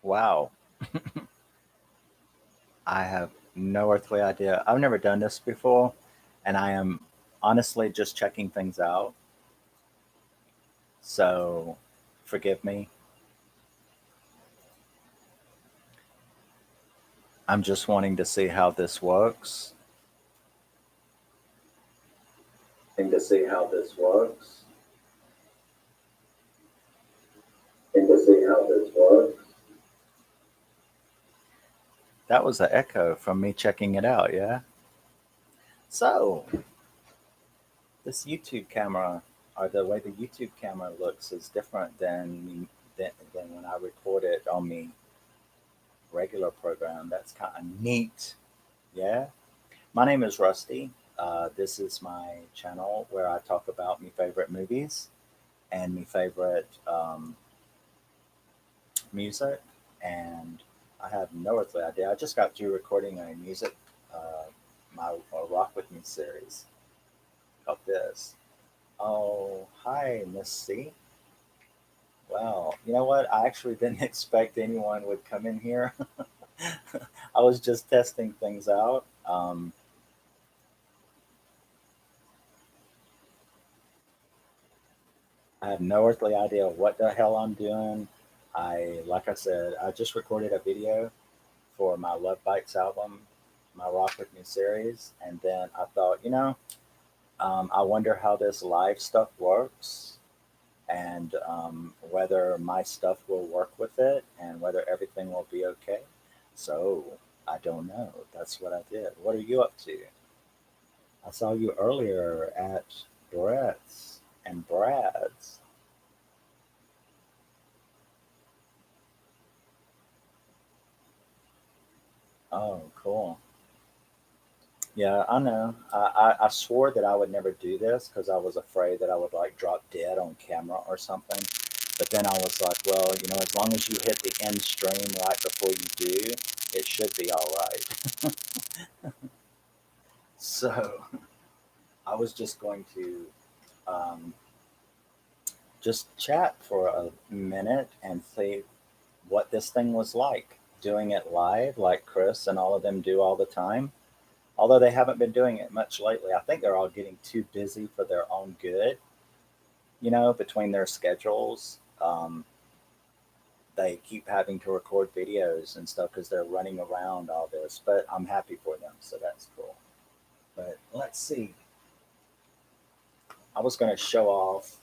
Wow, I have no earthly idea. I've never done this before, and I am honestly just checking things out. So forgive me. I'm just wanting to see how this works. And to see how this works. And to see how this works. That was an echo from me checking it out, yeah? So, this YouTube camera, or the way the YouTube camera looks, is different than when I record it on the regular program. That's kind of neat, yeah? My name is Rusty. This is my channel where I talk about my favorite movies and my favorite music. And I have no earthly idea. I just got through recording a music, my Rock With Me series called this. Oh, hi, Miss C. Wow. You know what? I actually didn't expect anyone would come in here. I was just testing things out. I have no earthly idea what the hell I'm doing. Like I said, I just recorded a video for my Love Bites album, my Rock With Me series, and then I thought, I wonder how this live stuff works, and whether my stuff will work with it, and whether everything will be okay. So I don't know. That's what I did. What are you up to? I saw you earlier at Brett's and Brad's. Oh, cool. Yeah, I know. I swore that I would never do this because I was afraid that I would like drop dead on camera or something. But then I was like, well, as long as you hit the end stream right before you do, it should be all right. So I was just going to um, just chat for a minute and see what this thing was like doing it live, like Chris and all of them do all the time. Although they haven't been doing it much lately. I think they're all getting too busy for their own good, between their schedules. They keep having to record videos and stuff because they're running around all this. But I'm happy for them, so that's cool. But let's see. I was going to show off,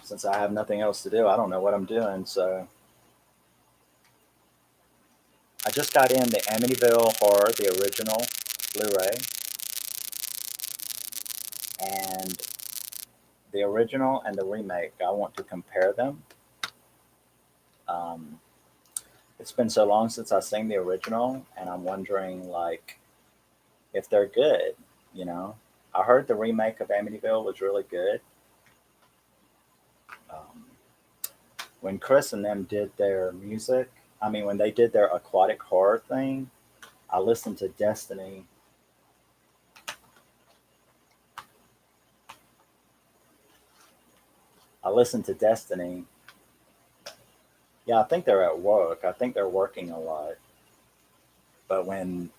since I have nothing else to do. I don't know what I'm doing. So I just got in the Amityville Horror, the original Blu ray, and the original and the remake. I want to compare them. Um, it's been so long since I've seen the original, and I'm wondering like if they're good. You know, I heard the remake of Amityville was really good. Um, when Chris and them did their music, I mean, when they did their aquatic horror thing, I listened to Destiny. I listened to Destiny. Yeah, I think they're at work. I think they're working a lot. But when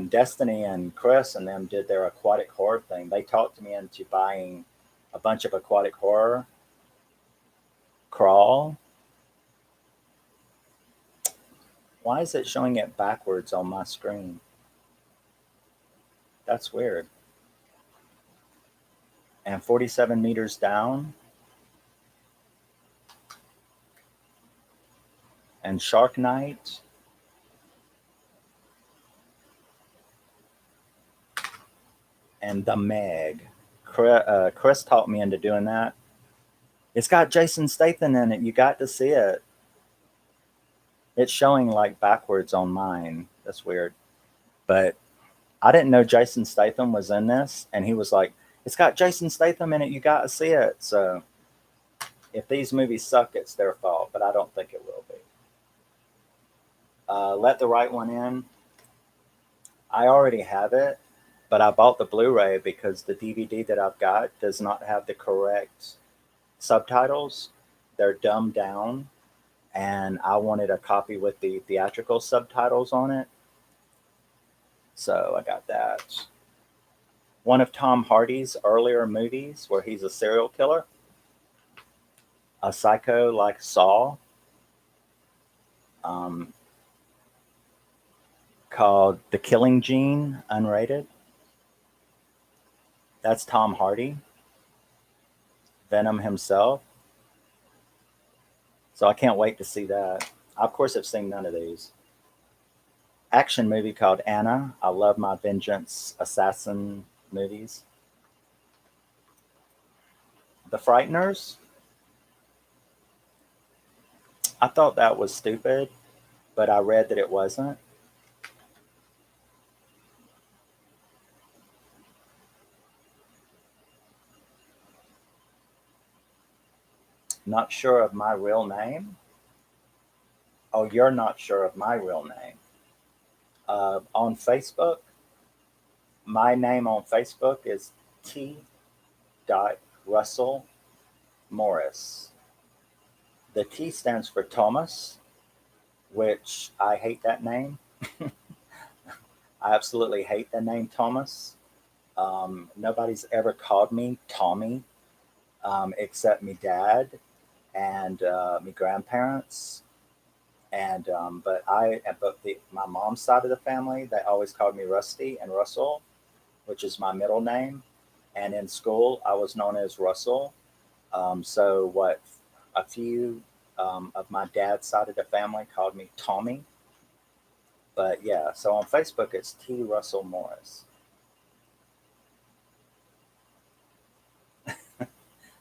Destiny and Chris and them did their aquatic horror thing, they talked me into buying a bunch of aquatic horror. Crawl. Why is it showing it backwards on my screen? That's weird. And 47 meters down, and Shark Night, and The Meg. Chris taught me into doing that. It's got Jason Statham in it. You got to see it. It's showing like backwards on mine. That's weird. But I didn't know Jason Statham was in this, and he was like, "It's got Jason Statham in it. You got to see it." So if these movies suck, it's their fault, but I don't think it will be. Let the Right One In. I already have it, but I bought the Blu-ray because the DVD that I've got does not have the correct subtitles. they're dumbed down, and I wanted a copy with the theatrical subtitles on it. So I got that. One of Tom Hardy's earlier movies where he's a serial killer, a psycho like Saw, um, called The Killing Gene, unrated. That's Tom Hardy, Venom himself. So I can't wait to see that. I, of course, have seen none of these. Action movie called Anna. I love my vengeance assassin movies. The Frighteners. I thought that was stupid, but I read that it wasn't. Not sure of my real name. Oh, you're not sure of my real name. On Facebook, my name on Facebook is T. Russell Morris. The T stands for Thomas, which I hate that name. I absolutely hate the name Thomas. Nobody's ever called me Tommy except me dad and me grandparents. And but my mom's side of the family, they always called me Rusty and Russell, which is my middle name. And in school, I was known as Russell. So what a few of my dad's side of the family called me Tommy. But yeah, so on Facebook, it's T. Russell Morris.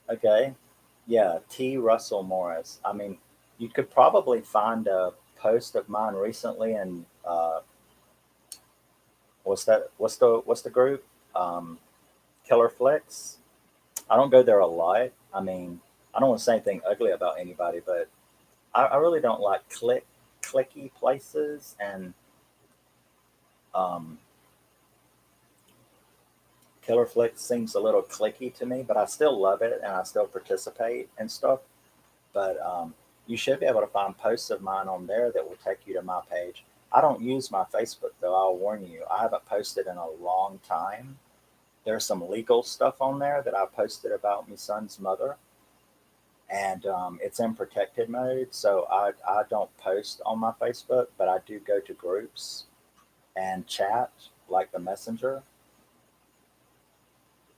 Okay. Yeah, T. Russell Morris. I mean, you could probably find a post of mine recently in what's the group? Killer Flicks. I don't go there a lot. I mean, I don't want to say anything ugly about anybody, but I really don't like clicky places, and um, Killer Flicks seems a little clicky to me. But I still love it, and I still participate and stuff. But you should be able to find posts of mine on there that will take you to my page. I don't use my Facebook though. I'll warn you. I haven't posted in a long time. There's some legal stuff on there that I posted about my son's mother, and it's in protected mode. So I don't post on my Facebook, but I do go to groups and chat like the messenger.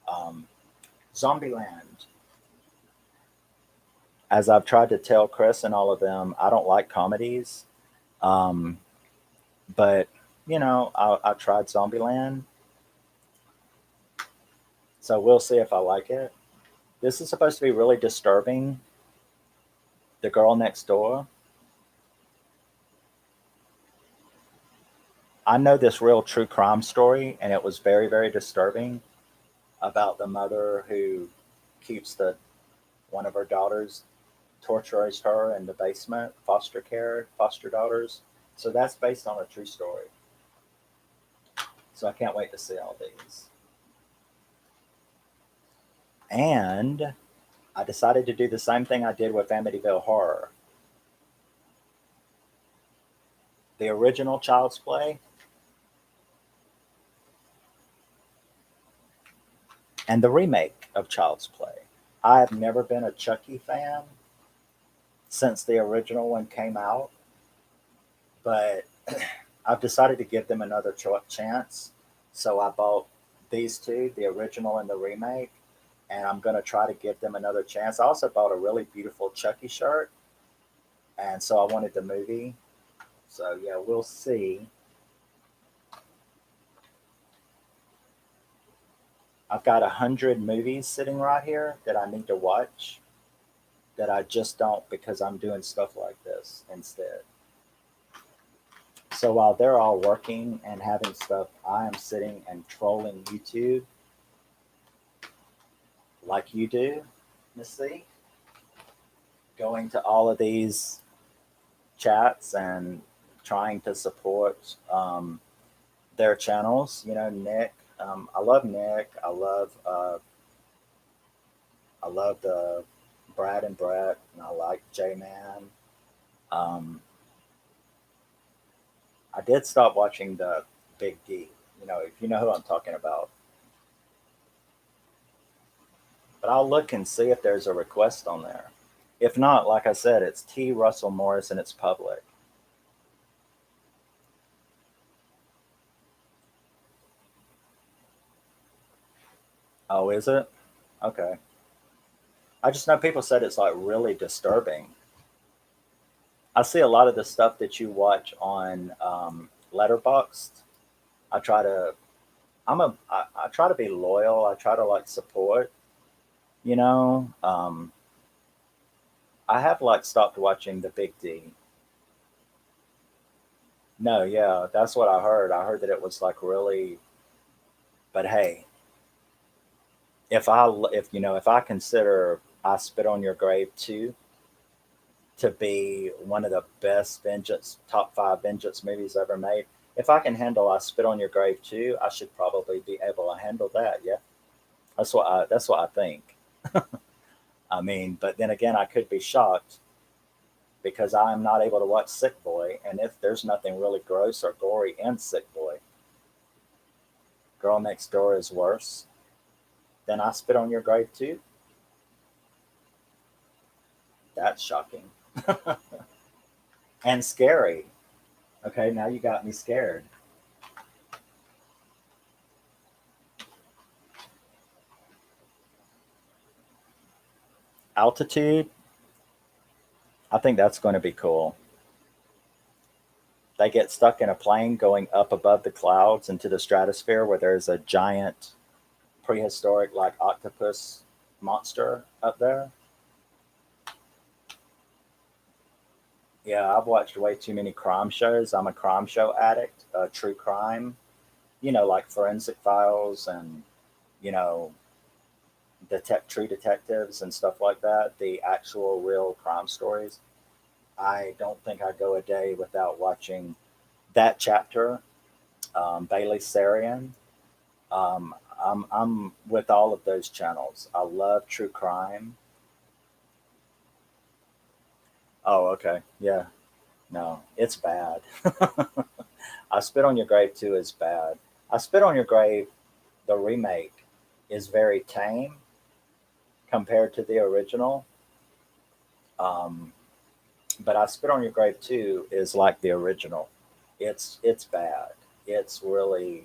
Um, Zombieland. As I've tried to tell Chris and all of them, I don't like comedies. Um, but I tried Zombieland, so we'll see if I like it. This is supposed to be really disturbing. The girl next door. I know this real true crime story, and it was very, very disturbing about the mother who keeps the one of her daughters, tortures her in the basement, foster care, foster daughters. So that's based on a true story. So I can't wait to see all these. And I decided to do the same thing I did with Amityville Horror. The original Child's Play and the remake of Child's Play. I have never been a Chucky fan since the original one came out, but I've decided to give them another chance. So I bought these two, the original and the remake, and I'm going to try to give them another chance. I also bought a really beautiful Chucky shirt, and so I wanted the movie. So yeah, we'll see. I've got 100 movies sitting right here that I need to watch that I just don't because I'm doing stuff like this instead. So while they're all working and having stuff, I am sitting and trolling YouTube like you do, Miss C. Going to all of these chats and trying to support their channels. Nick. I love Nick. I love the Brad and Brett, and I like J Man. Um, I did stop watching the Big D. You know, if you know who I'm talking about. But I'll look and see if there's a request on there. If not, like I said, it's T. Russell Morris and it's public. Oh, is it? Okay. I just know people said it's like really disturbing. I see a lot of the stuff that you watch on Letterboxd. I try to, I try to be loyal. I try to like support, you know. I have like stopped watching the Big D. No, yeah, that's what I heard. I heard that it was like really, but hey, if I consider I Spit on Your Grave 2 to be one of the best vengeance top 5 vengeance movies ever made, if I can handle I Spit on Your Grave 2, I should probably be able to handle that. Yeah, that's what I think. I mean, but then again, I could be shocked because I'm not able to watch Sick Boy, and if there's nothing really gross or gory in Sick Boy, Girl Next Door is worse. Then I Spit on Your Grave 2. That's shocking and scary. Okay, now you got me scared. Altitude, I think that's going to be cool. They get stuck in a plane going up above the clouds into the stratosphere where there's a giant prehistoric like octopus monster up there. Yeah, I've watched way too many crime shows. I'm a crime show addict, true crime, like Forensic Files and, you know, True Detectives and stuff like that, the actual real crime stories. I don't think I go a day without watching that chapter, Bailey Sarian. I'm with all of those channels. I love true crime. Oh, okay. Yeah. No, it's bad. I Spit on Your Grave 2 is bad. I Spit on Your Grave, the remake, is very tame compared to the original. Um, but I Spit on Your Grave 2 is like the original. It's bad. It's really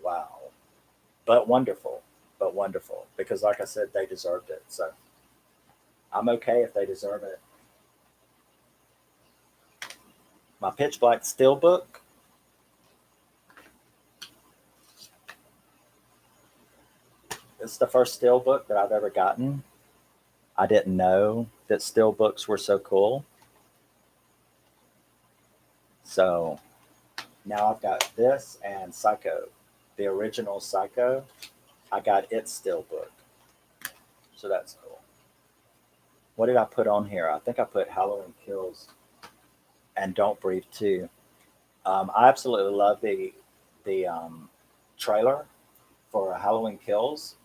wow. But wonderful. But wonderful. Because like I said, they deserved it. So I'm okay if they deserve it. My Pitch Black Steelbook. It's the first Steelbook that I've ever gotten. I didn't know that Steelbooks were so cool. So now I've got this and Psycho, the original Psycho. I got its Steelbook. So that's cool. What did I put on here? I think I put Halloween Kills and Don't Breathe too. I absolutely love the trailer for Halloween Kills.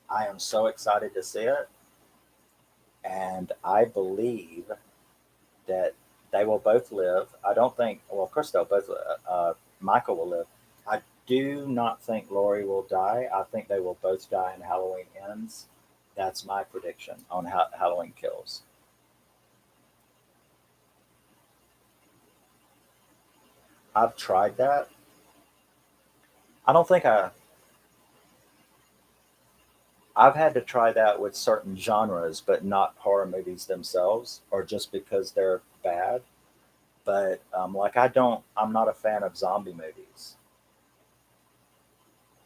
I am so excited to see it, and I believe that they will both live. I don't think. Well, of course they'll both. Michael will live. I do not think Laurie will die. I think they will both die in Halloween Ends. That's my prediction on Halloween Kills. I've tried that. I don't think I've had to try that with certain genres, but not horror movies themselves, or just because they're bad. But like I'm not a fan of zombie movies.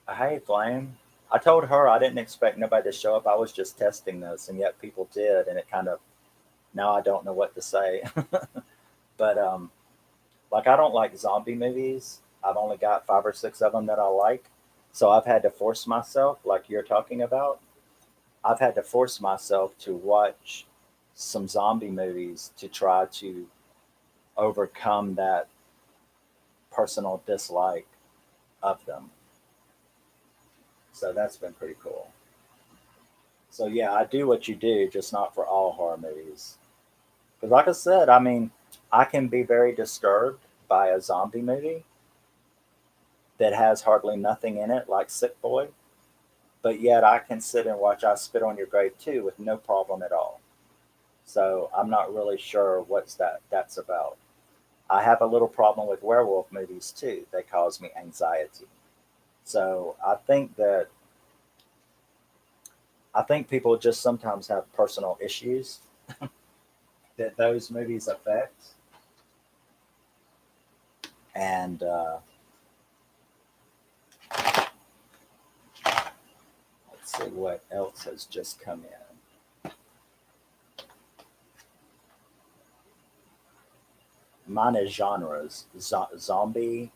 Hey, Flame. I told her I didn't expect nobody to show up. I was just testing this, and yet people did, and it kind of now I don't know what to say. But like I don't like zombie movies. I've only got 5 or 6 of them that I like, so I've had to force myself, like you're talking about. I've had to force myself to watch some zombie movies to try to overcome that personal dislike of them. So that's been pretty cool. So yeah, I do what you do, just not for all horror movies. Because like I said, I mean, I can be very disturbed by a zombie movie that has hardly nothing in it, like Sick Boy, but yet I can sit and watch I Spit on Your Grave too with no problem at all. So I'm not really sure what's that's about. I have a little problem with werewolf movies too. They cause me anxiety. So I think people just sometimes have personal issues that those movies affect. And let's see what else has just come in. Mine is genres. Zombie.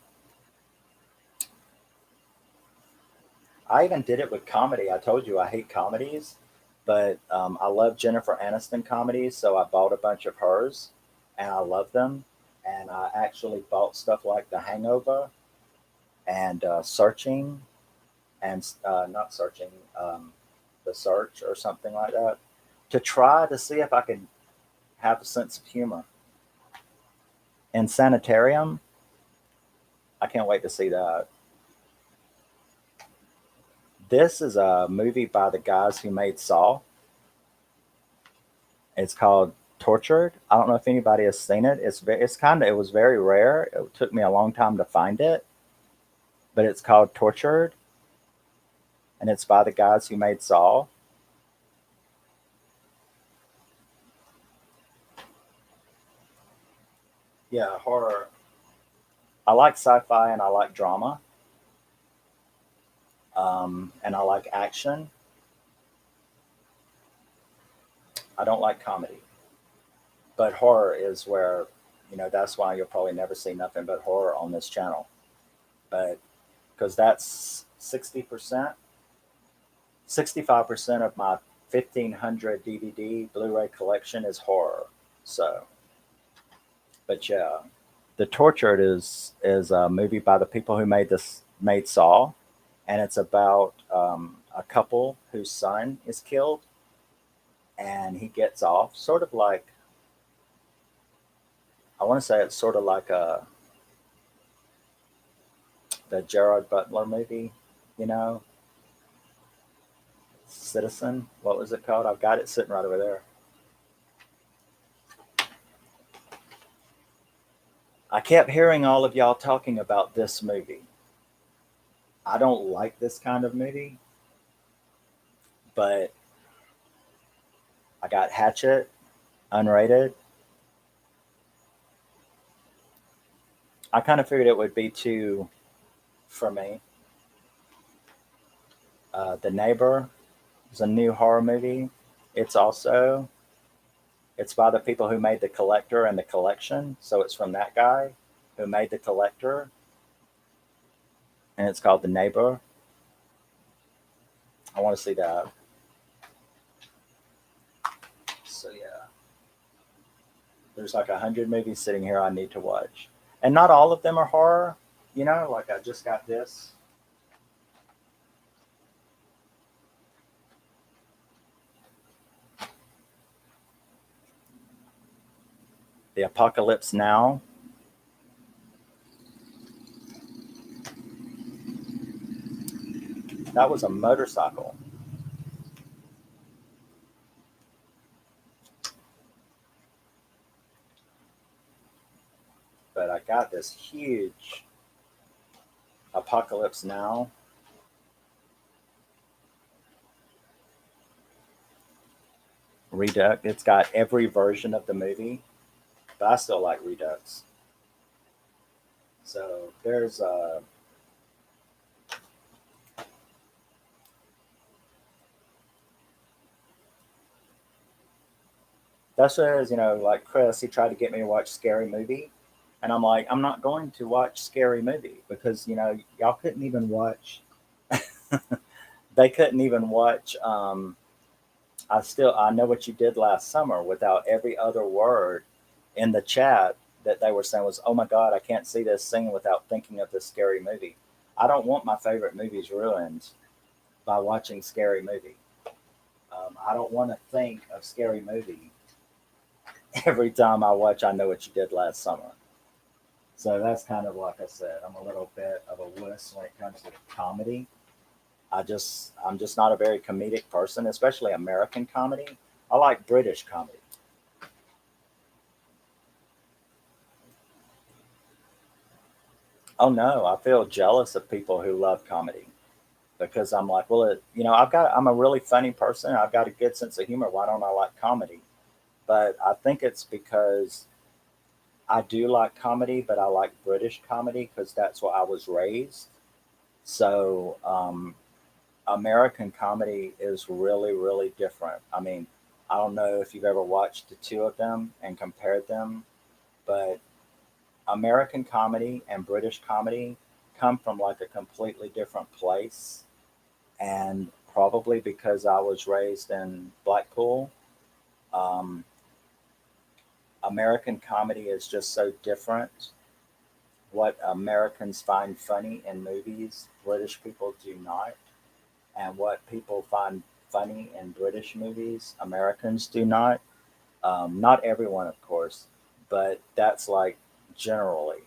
I even did it with comedy. I told you I hate comedies, but I love Jennifer Aniston comedies, so I bought a bunch of hers, and I love them. And I actually bought stuff like The Hangover and Searching, and not Searching, The Search or something like that, to try to see if I could have a sense of humor. And Sanitarium, I can't wait to see that. This is a movie by the guys who made Saw. It's called Tortured. I don't know if anybody has seen it. It was very rare. It took me a long time to find it, but it's called Tortured, and it's by the guys who made Saw. Yeah, horror. I like sci-fi and I like drama, and I like action. I don't like comedy, but horror is where that's why you'll probably never see nothing but horror on this channel. But because that's 60%, 65% of my 1,500 DVD Blu-ray collection is horror. So, but yeah, The Tortured is a movie by the people who made Saw, and it's about a couple whose son is killed, and he gets off, sort of like, I want to say it's sort of like the Gerard Butler movie, you know, Citizen. What was it called? I've got it sitting right over there. I kept hearing all of y'all talking about this movie. I don't like this kind of movie, but I got Hatchet unrated. I kind of figured it would be too for me. The Neighbor is a new horror movie. It's also it's by the people who made The Collector and The Collection, so it's from that guy who made The Collector, and it's called The Neighbor. I want to see that. So yeah, there's like 100 movies sitting here I need to watch, and not all of them are horror. Like I just got this. The Apocalypse Now. That was a motorcycle. But I got this huge Apocalypse Now. Redux. It's got every version of the movie, but I still like Redux. So there's that's what it is, like Chris, he tried to get me to watch Scary Movie. And I'm like, I'm not going to watch Scary Movie because, y'all couldn't even watch, they couldn't even watch, I know what you did last summer without every other word in the chat that they were saying was, oh my God, I can't see this scene without thinking of this Scary Movie. I don't want my favorite movies ruined by watching Scary Movie. I don't want to think of Scary Movie every time I watch I Know What You Did Last Summer. So that's kind of like I said, I'm a little bit of a wuss when it comes to comedy. I'm just not a very comedic person, especially American comedy. I like British comedy. Oh no, I feel jealous of people who love comedy because I'm like, well, I'm a really funny person. I've got a good sense of humor. Why don't I like comedy? But I think it's because I do like comedy, but I like British comedy because that's what I was raised. So American comedy is really, really different. I mean, I don't know if you've ever watched the two of them and compared them, but American comedy and British comedy come from like a completely different place. And probably because I was raised in Blackpool, um, American comedy is just so different. What Americans find funny in movies, British people do not. And what people find funny in British movies, Americans do not. Not everyone, of course, but that's like generally.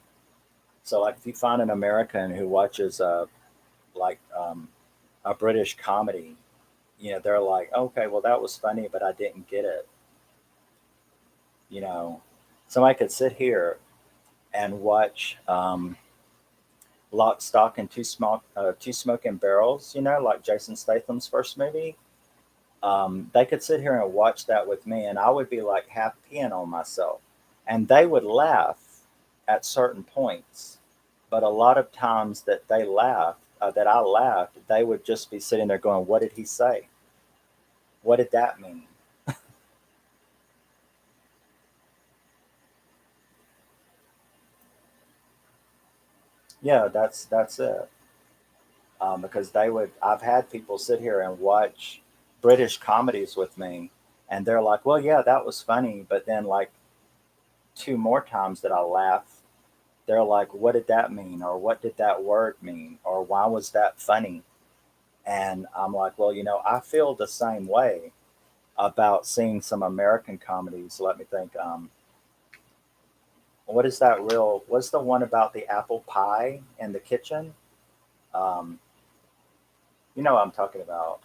So, like, if you find an American who watches like a British comedy, they're like, okay, well, that was funny, but I didn't get it. You know, somebody could sit here and watch Lock, Stock, and Two Smoking Barrels. Like Jason Statham's first movie. They could sit here and watch that with me, and I would be like half peeing on myself, and they would laugh at certain points, but a lot of times that they laughed, that I laughed, they would just be sitting there going, "What did he say? What did that mean?" Yeah, that's it. Because they would, I've had people sit here and watch British comedies with me, and they're like, "Well, yeah, that was funny," but then like two more times that I laugh, they're like, "What did that mean?" or "What did that word mean?" or "Why was that funny?" And I'm like, "Well, I feel the same way about seeing some American comedies." Let me think. What's the one about the apple pie in the kitchen? Um, you know what I'm talking about.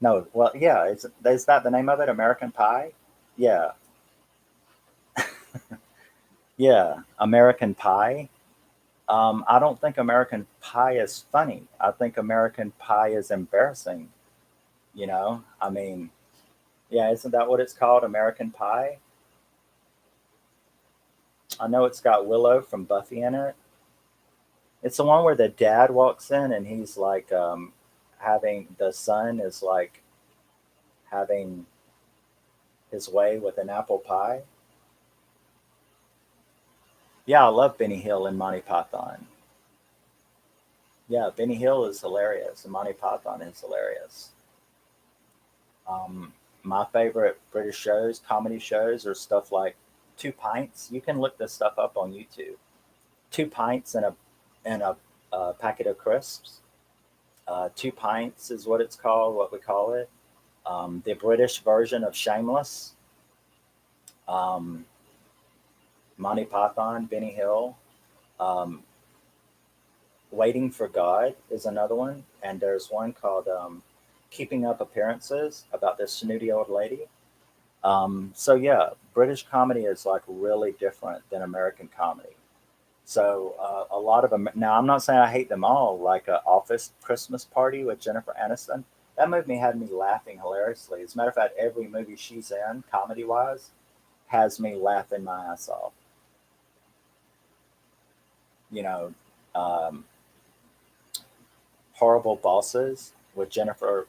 No, well, yeah, is that the name of it? American Pie? Yeah, yeah, American Pie. I don't think American Pie is funny. I think American Pie is embarrassing. I mean, yeah, isn't that what it's called? American Pie? I know it's got Willow from Buffy in it. It's the one where the dad walks in and he's like, having the son is like having his way with an apple pie. Yeah, I love Benny Hill and Monty Python. Yeah, Benny Hill is hilarious and Monty Python is hilarious. Um, my favorite British shows, comedy shows, are stuff like Two Pints. You can look this stuff up on YouTube. Two Pints and a packet of crisps. Two Pints is what it's called, what we call it. The British version of Shameless. Um, Monty Python, Benny Hill. Um, Waiting for God is another one, and there's one called Keeping Up Appearances about this snooty old lady. So yeah, British comedy is like really different than American comedy. So a lot of them. Now, I'm not saying I hate them all. Like Office Christmas Party with Jennifer Aniston, that movie had me laughing hilariously. As a matter of fact, every movie she's in, comedy wise, has me laughing my ass off. You know, um, Horrible Bosses with Jennifer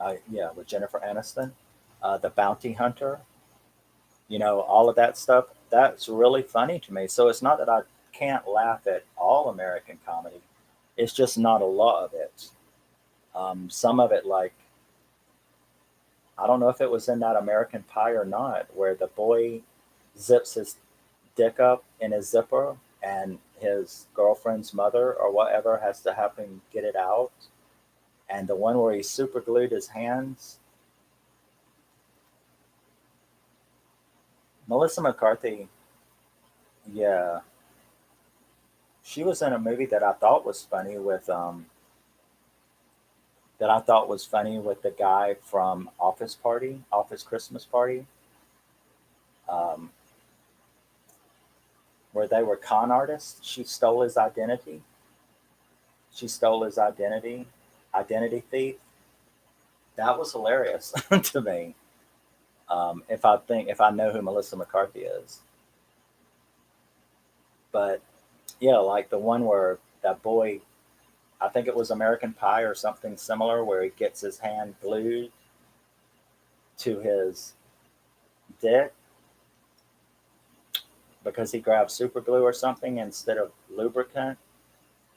Aniston, The Bounty Hunter. All of that stuff. That's really funny to me. So it's not that I can't laugh at all American comedy. It's just not a lot of it. Some of it, like, I don't know if it was in that American Pie or not, where the boy zips his dick up in his zipper and his girlfriend's mother or whatever has to help him get it out. And the one where he super glued his hands. Melissa McCarthy, yeah, she was in a movie that I thought was funny with the guy from Office Christmas Party, um, where they were con artists. She stole his identity. She stole his identity. Identity thief. That was hilarious to me. If I know who Melissa McCarthy is, but yeah, like the one where that boy, I think it was American Pie or something similar, where he gets his hand glued to his dick because he grabbed super glue or something instead of lubricant,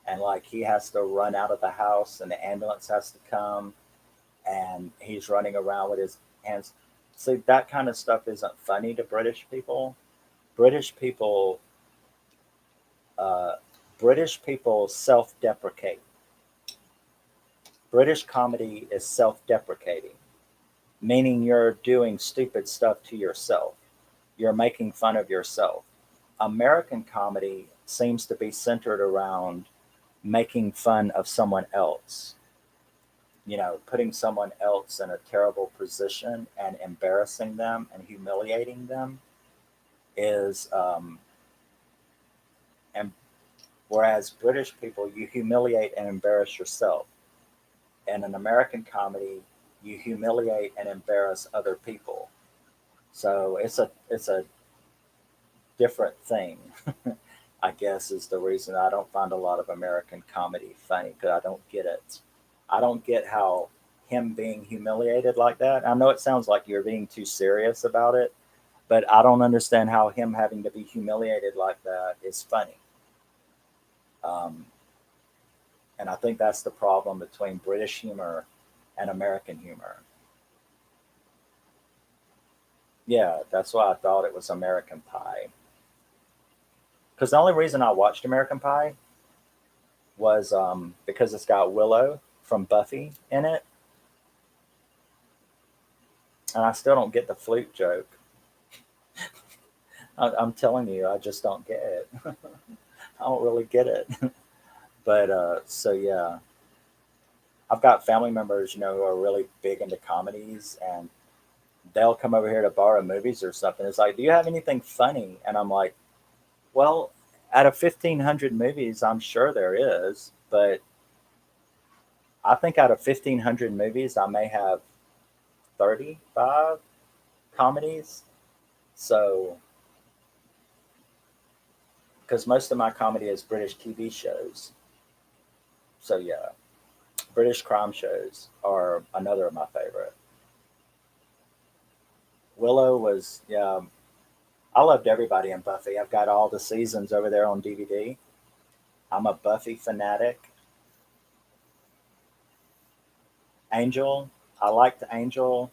and like he has to run out of the house and the ambulance has to come, and he's running around with his hands. See, that kind of stuff isn't funny to British people. British people, uh, British people self-deprecate. British comedy is self-deprecating, meaning you're doing stupid stuff to yourself. You're making fun of yourself. American comedy seems to be centered around making fun of someone else. Putting someone else in a terrible position and embarrassing them and humiliating them is, and whereas British people, you humiliate and embarrass yourself. In an American comedy, you humiliate and embarrass other people. So it's a different thing. I guess is the reason I don't find a lot of American comedy funny because I don't get it. I don't get how him being humiliated like that. I know it sounds like you're being too serious about it, but I don't understand how him having to be humiliated like that is funny. Um, and I think that's the problem between British humor and American humor. Yeah, that's why I thought it was American Pie. Because the only reason I watched American Pie was because it's got Willow from Buffy in it, and I still don't get the flute joke. I'm telling you, I just don't get it. I don't really get it. But so yeah, I've got family members, who are really big into comedies, and they'll come over here to borrow movies or something. It's like, do you have anything funny? And I'm like, well, out of 1,500 movies, I'm sure there is, but I think out of 1,500 movies, I may have 35 comedies. So, because most of my comedy is British TV shows. So, yeah, British crime shows are another of my favorite. Willow was, yeah, I loved everybody in Buffy. I've got all the seasons over there on DVD. I'm a Buffy fanatic. Angel, I liked Angel.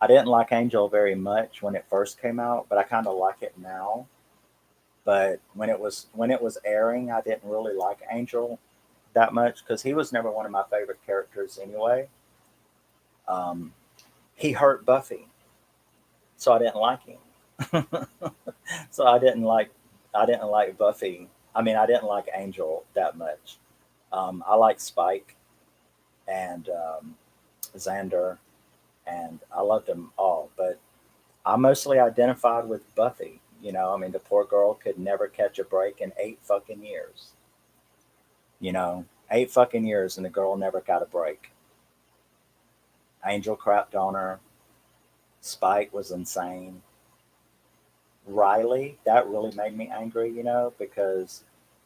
I didn't like Angel very much when it first came out, but I kind of like it now. But when it was airing, I didn't really like Angel that much because he was never one of my favorite characters anyway. Um, he hurt Buffy, so I didn't like him. So I didn't like Buffy. I mean, I didn't like Angel that much. I like Spike and Xander, and I loved them all. But I mostly identified with Buffy. I mean, the poor girl could never catch a break in 8 fucking years. 8 fucking years, and the girl never got a break. Angel crapped on her. Spike was insane. Riley, that really made me angry, because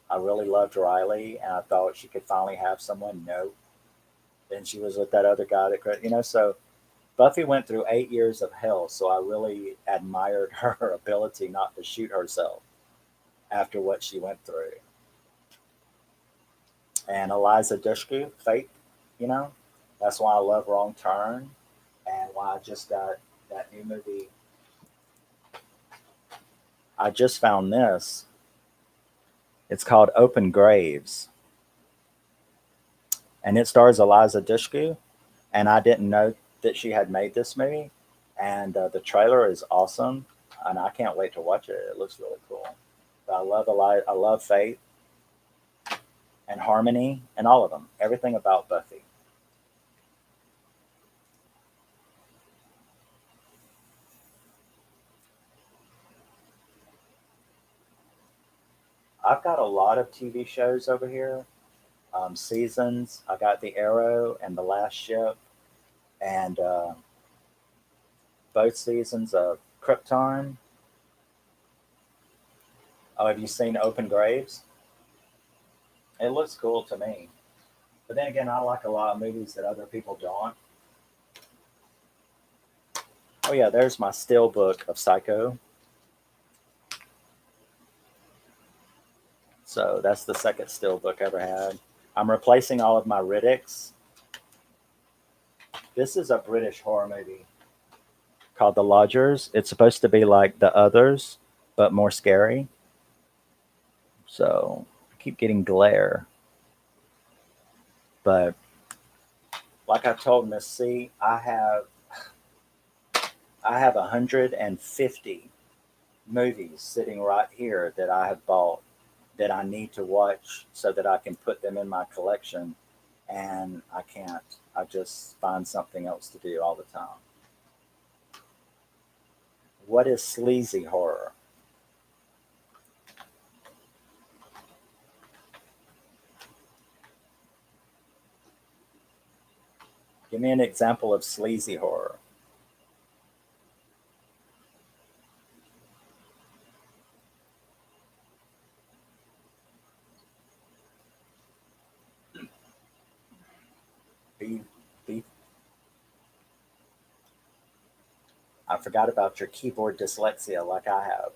I really loved Riley and I thought she could finally have someone. No. Then she was with that other guy so Buffy went through 8 years of hell, so I really admired her ability not to shoot herself after what she went through. And Eliza Dushku, Fate, you know, that's why I love Wrong Turn and why I just got that new movie. I just found this. It's called Open Graves. and it stars Eliza Dushku. And I didn't know that she had made this movie. And the trailer is awesome, and I can't wait to watch it. It looks really cool. But I love Faith and Harmony and all of them. Everything about Buffy. I've got a lot of TV shows over here. Seasons. I got The Arrow and The Last Ship, and both seasons of Krypton. Oh, have you seen Open Graves? It looks cool to me. But then again, I like a lot of movies that other people don't. Oh yeah, there's my steel book of Psycho. So that's the second steel book I ever had. I'm replacing all of my Riddicks. This is a British horror movie called The Lodgers. It's supposed to be like The Others, but more scary. So I keep getting glare. But like I told Miss C, I have 150 movies sitting right here that I have bought that I need to watch so that I can put them in my collection, and I can't. I just find something else to do all the time. What is sleazy horror? Give me an example of sleazy horror. Be, be, I forgot about your keyboard dyslexia like I have.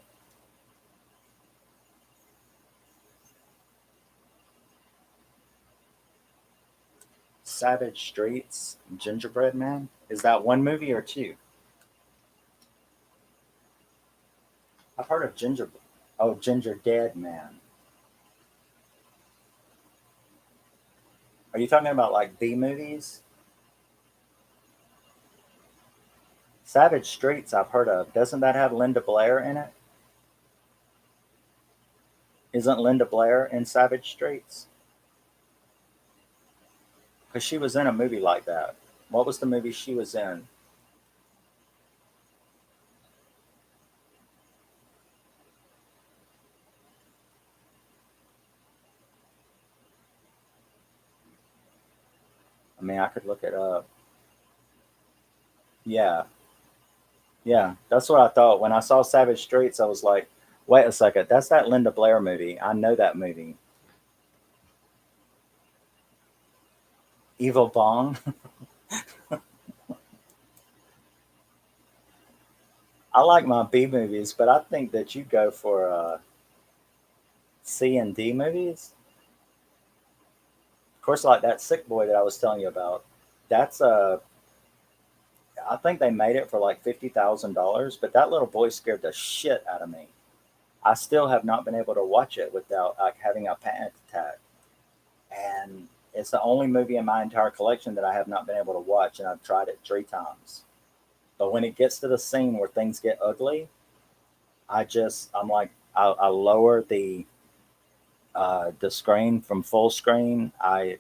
Savage Streets, Gingerbread Man. Is that one movie or two? I've heard of Ginger. Oh, Ginger Dead Man. Are you talking about like B movies? Savage Streets, I've heard of. Doesn't that have Linda Blair in it? Isn't Linda Blair in Savage Streets? Because she was in a movie like that. What was the movie she was in? I mean, I could look it up. Yeah, yeah, that's what I thought. When I saw Savage Streets, I was like, wait a second, that's that Linda Blair movie. I know that movie. Evil Bong. I like my B movies, but I think that you go for C and D movies. Of course, like that Sick Boy that I was telling you about. That's I think they made it for like $50,000, but that little boy scared the shit out of me. I still have not been able to watch it without like having a panic attack, and it's the only movie in my entire collection that I have not been able to watch, and I've tried it 3 times. But when it gets to the scene where things get ugly, I'm like I lower the screen from full screen. I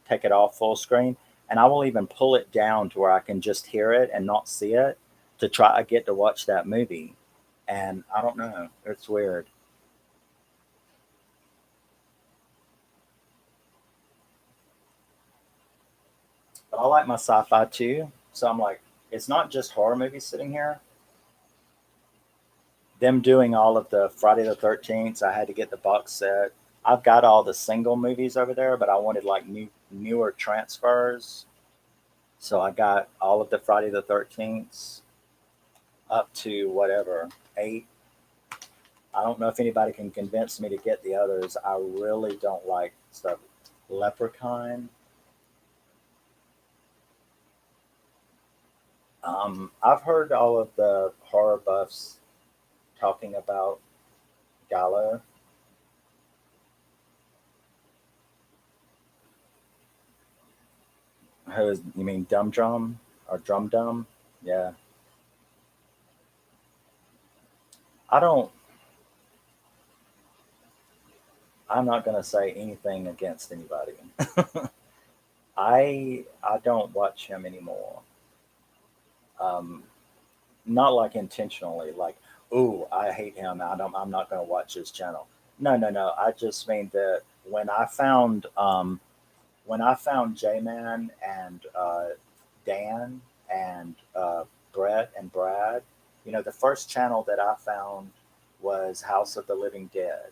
take it off full screen, and I will even pull it down to where I can just hear it and not see it to try to get to watch that movie. And I don't know, it's weird. But I like my sci-fi too, so I'm like, it's not just horror movies sitting here. Them doing all of the Friday the 13th, I had to get the box set. I've got all the single movies over there, but I wanted like newer transfers. So I got all of the Friday the 13th up to whatever, 8. I don't know if anybody can convince me to get the others. I really don't like stuff. Leprechaun. I've heard all of the horror buffs talking about Gallo. Who is, you mean Dum Drum or Drum Dum? Yeah. I don't, I'm not going to say anything against anybody. I don't watch him anymore. Um, Not like intentionally, like, ooh, I hate him. I'm not going to watch his channel. No, no, no. I just mean that when I found J Man and Dan and Brett and Brad, the first channel that I found was House of the Living Dead.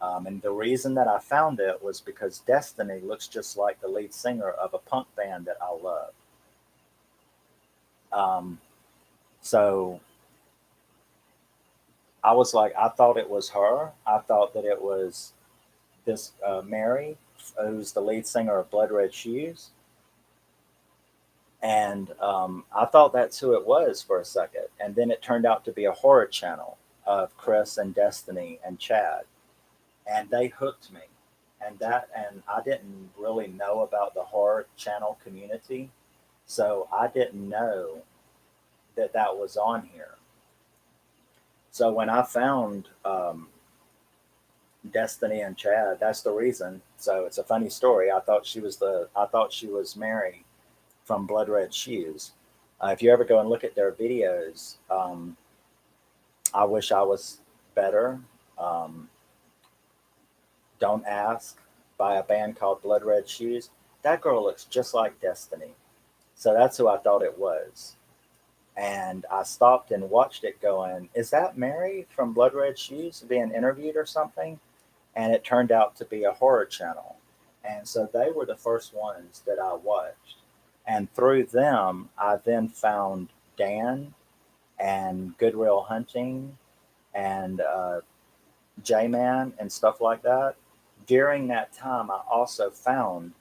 And the reason that I found it was because Destiny looks just like the lead singer of a punk band that I love. Um, so I was like, I thought it was her. I thought that it was this Mary, who's the lead singer of Blood Red Shoes. And I thought that's who it was for a second. And then it turned out to be a horror channel of Chris and Destiny and Chad. And they hooked me. And I didn't really know about the horror channel community. So I didn't know that that was on here. So when I found Destiny and Chad, that's the reason. So it's a funny story. I thought she was Mary from Blood Red Shoes. If you ever go and look at their videos, I wish I was better. Um, Don't Ask by a band called Blood Red Shoes. That girl looks just like Destiny. So that's who I thought it was. And I stopped and watched it going, is that Mary from Blood Red Shoes being interviewed or something? And it turned out to be a horror channel. And so they were the first ones that I watched. And through them, I then found Dan and Goodwill Hunting and J Man and stuff like that. During that time, I also found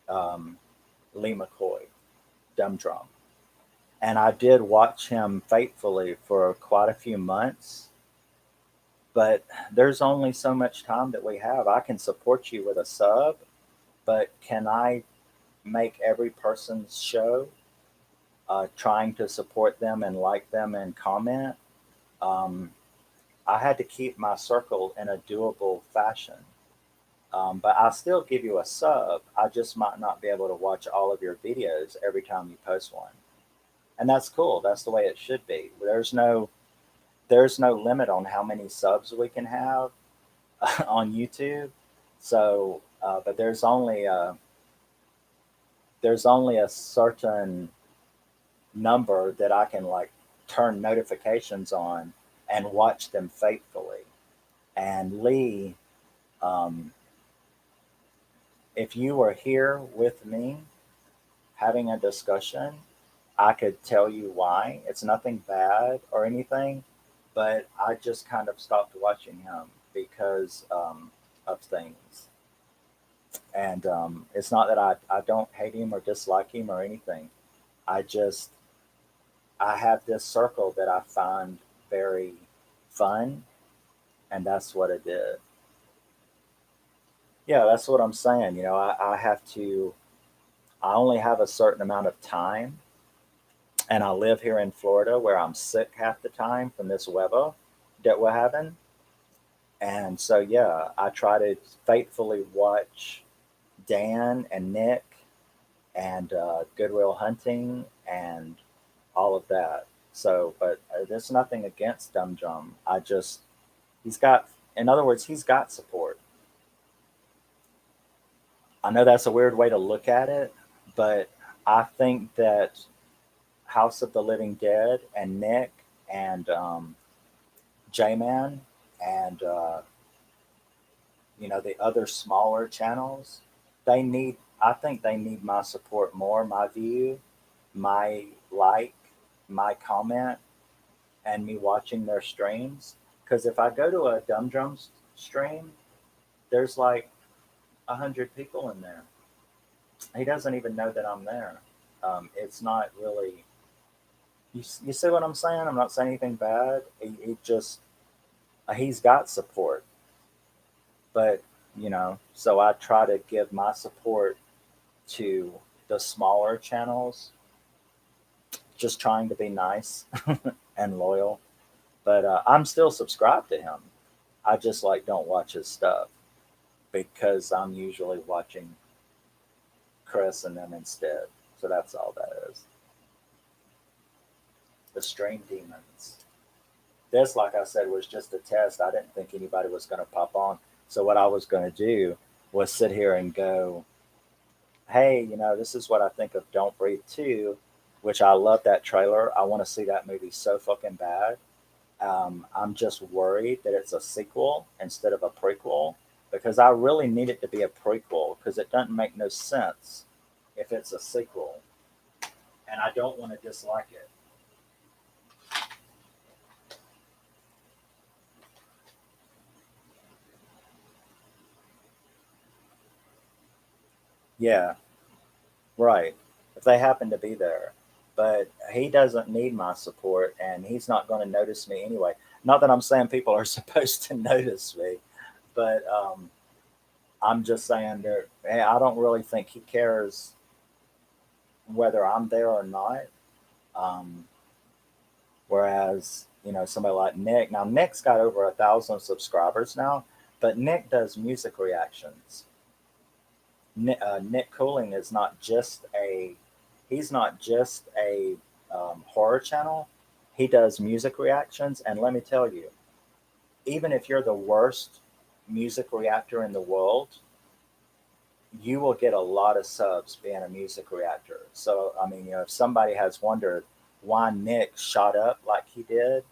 um, Lee McCoy, Dumb Drum. And I did watch him faithfully for quite a few months. But there's only so much time that we have. I can support you with a sub, but can I make every person's show trying to support them and like them and comment? Um, I had to keep my circle in a doable fashion. But I'll still give you a sub. I just might not be able to watch all of your videos every time you post one. And that's cool. That's the way it should be. There's no limit on how many subs we can have on YouTube. So, but there's only a certain number that I can like turn notifications on and watch them faithfully. And Lee, um, if you were here with me having a discussion, I could tell you why. It's nothing bad or anything, but I just kind of stopped watching him because of things. And it's not that I don't hate him or dislike him or anything. I just, I have this circle that I find very fun, and that's what it did. Yeah, that's what I'm saying. I have to, I only have a certain amount of time, and I live here in Florida where I'm sick half the time from this weather that we're having. And so, yeah, I try to faithfully watch Dan and Nick and Goodwill Hunting and all of that. So, but there's nothing against Dum Drum. He's got, in other words, he's got support. I know that's a weird way to look at it, but I think that House of the Living Dead and Nick and J Man and the other smaller channels, I think they need my support more, my view, my like, my comment, and me watching their streams. Because if I go to a Dumb Drums stream, there's like 100 people in there. He doesn't even know that I'm there. It's not really. You see what I'm saying? I'm not saying anything bad. He just he's got support, but so I try to give my support to the smaller channels, just trying to be nice and loyal. But I'm still subscribed to him. I just like don't watch his stuff because I'm usually watching Chris and them instead. So that's all that is. The Stream Demons. This, like I said, was just a test. I didn't think anybody was going to pop on. So what I was going to do was sit here and go, hey, this is what I think of Don't Breathe 2, which I love that trailer. I want to see that movie so fucking bad. I'm just worried that it's a sequel instead of a prequel because I really need it to be a prequel because it doesn't make no sense if it's a sequel. And I don't want to dislike it. Yeah, right. If they happen to be there. But he doesn't need my support and he's not going to notice me anyway. Not that I'm saying people are supposed to notice me, but I'm just saying that hey, I don't really think he cares whether I'm there or not. Um, Whereas, somebody like Nick, now Nick's got over 1,000 subscribers now, but Nick does music reactions. Nick Cooling is not just he's not just a horror channel. He does music reactions, and let me tell you, even if you're the worst music reactor in the world, you will get a lot of subs being a music reactor. So, I mean, if somebody has wondered why Nick shot up like he did,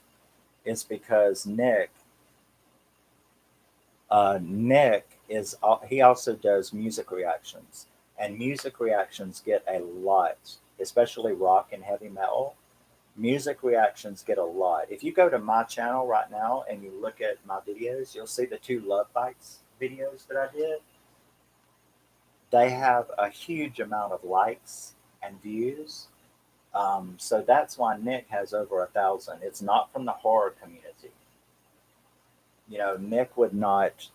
it's because Nick is he also does music reactions, and music reactions get a lot, especially rock and heavy metal. Music reactions get a lot. If you go to my channel right now and you look at my videos, you'll see the two Love Bites videos that I did. They have a huge amount of likes and views. So that's why Nick has over 1,000. It's not from the horror community. Nick would not,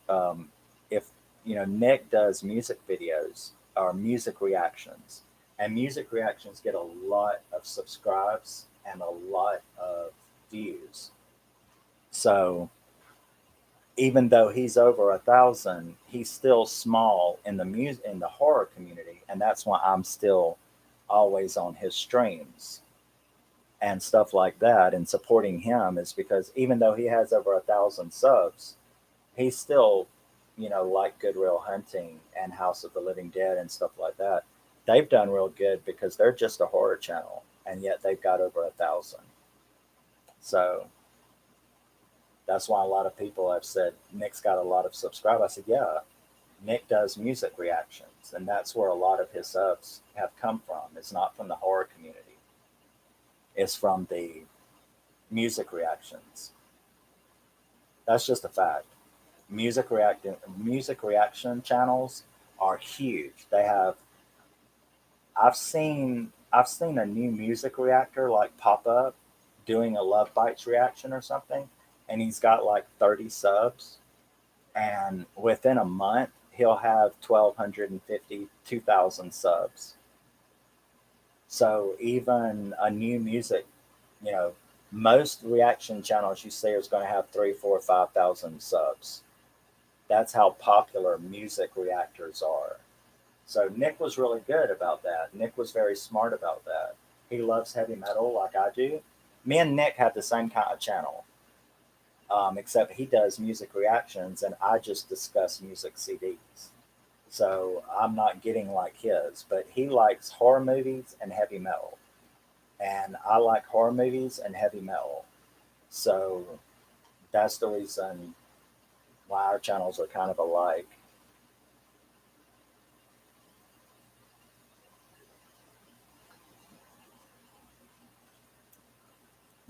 if, Nick does music videos or music reactions, and music reactions get a lot of subscribes and a lot of views. So even though he's over 1,000, he's still small in the in the horror community, and that's why I'm still always on his streams and stuff like that and supporting him is because even though he has over 1,000 subs, he's still, like Goodwill Hunting and House of the Living Dead and stuff like that. They've done real good because they're just a horror channel and yet they've got over 1,000. So that's why a lot of people have said Nick's got a lot of subscribers. I said, yeah, Nick does music reactions, and that's where a lot of his subs have come from. It's not from the horror community. It's from the music reactions. That's just a fact. Music reaction channels are huge. They have I've seen a new music reactor like pop up doing a Love Bites reaction or something, and he's got like 30 subs, and within a month he'll have 1,250, 2,000 subs. So even a new music, you know, most reaction channels you see is going to have 3, 4, 5,000 subs. That's how popular music reactors are. So Nick was really good about that. Nick was very smart about that. He loves heavy metal like I do. Me and Nick have the same kind of channel, except he does music reactions and I just discuss music CDs. So I'm not getting like his, but he likes horror movies and heavy metal. And I like horror movies and heavy metal. So that's the reason why our channels are kind of alike.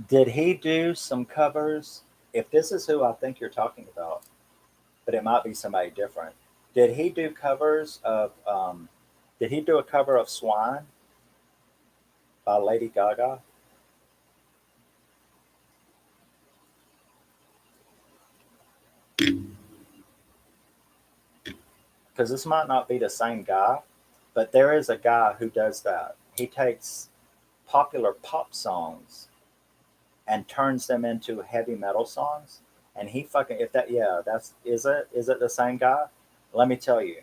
Did he do some covers? If this is who I think you're talking about, but it might be somebody different. Did he do covers of? Did he do a cover of "Swine" by Lady Gaga? Because this might not be the same guy, But there is a guy who does that. He takes popular pop songs and turns them into heavy metal songs. And he fucking if that yeah, that's is it the same guy? Let me tell you,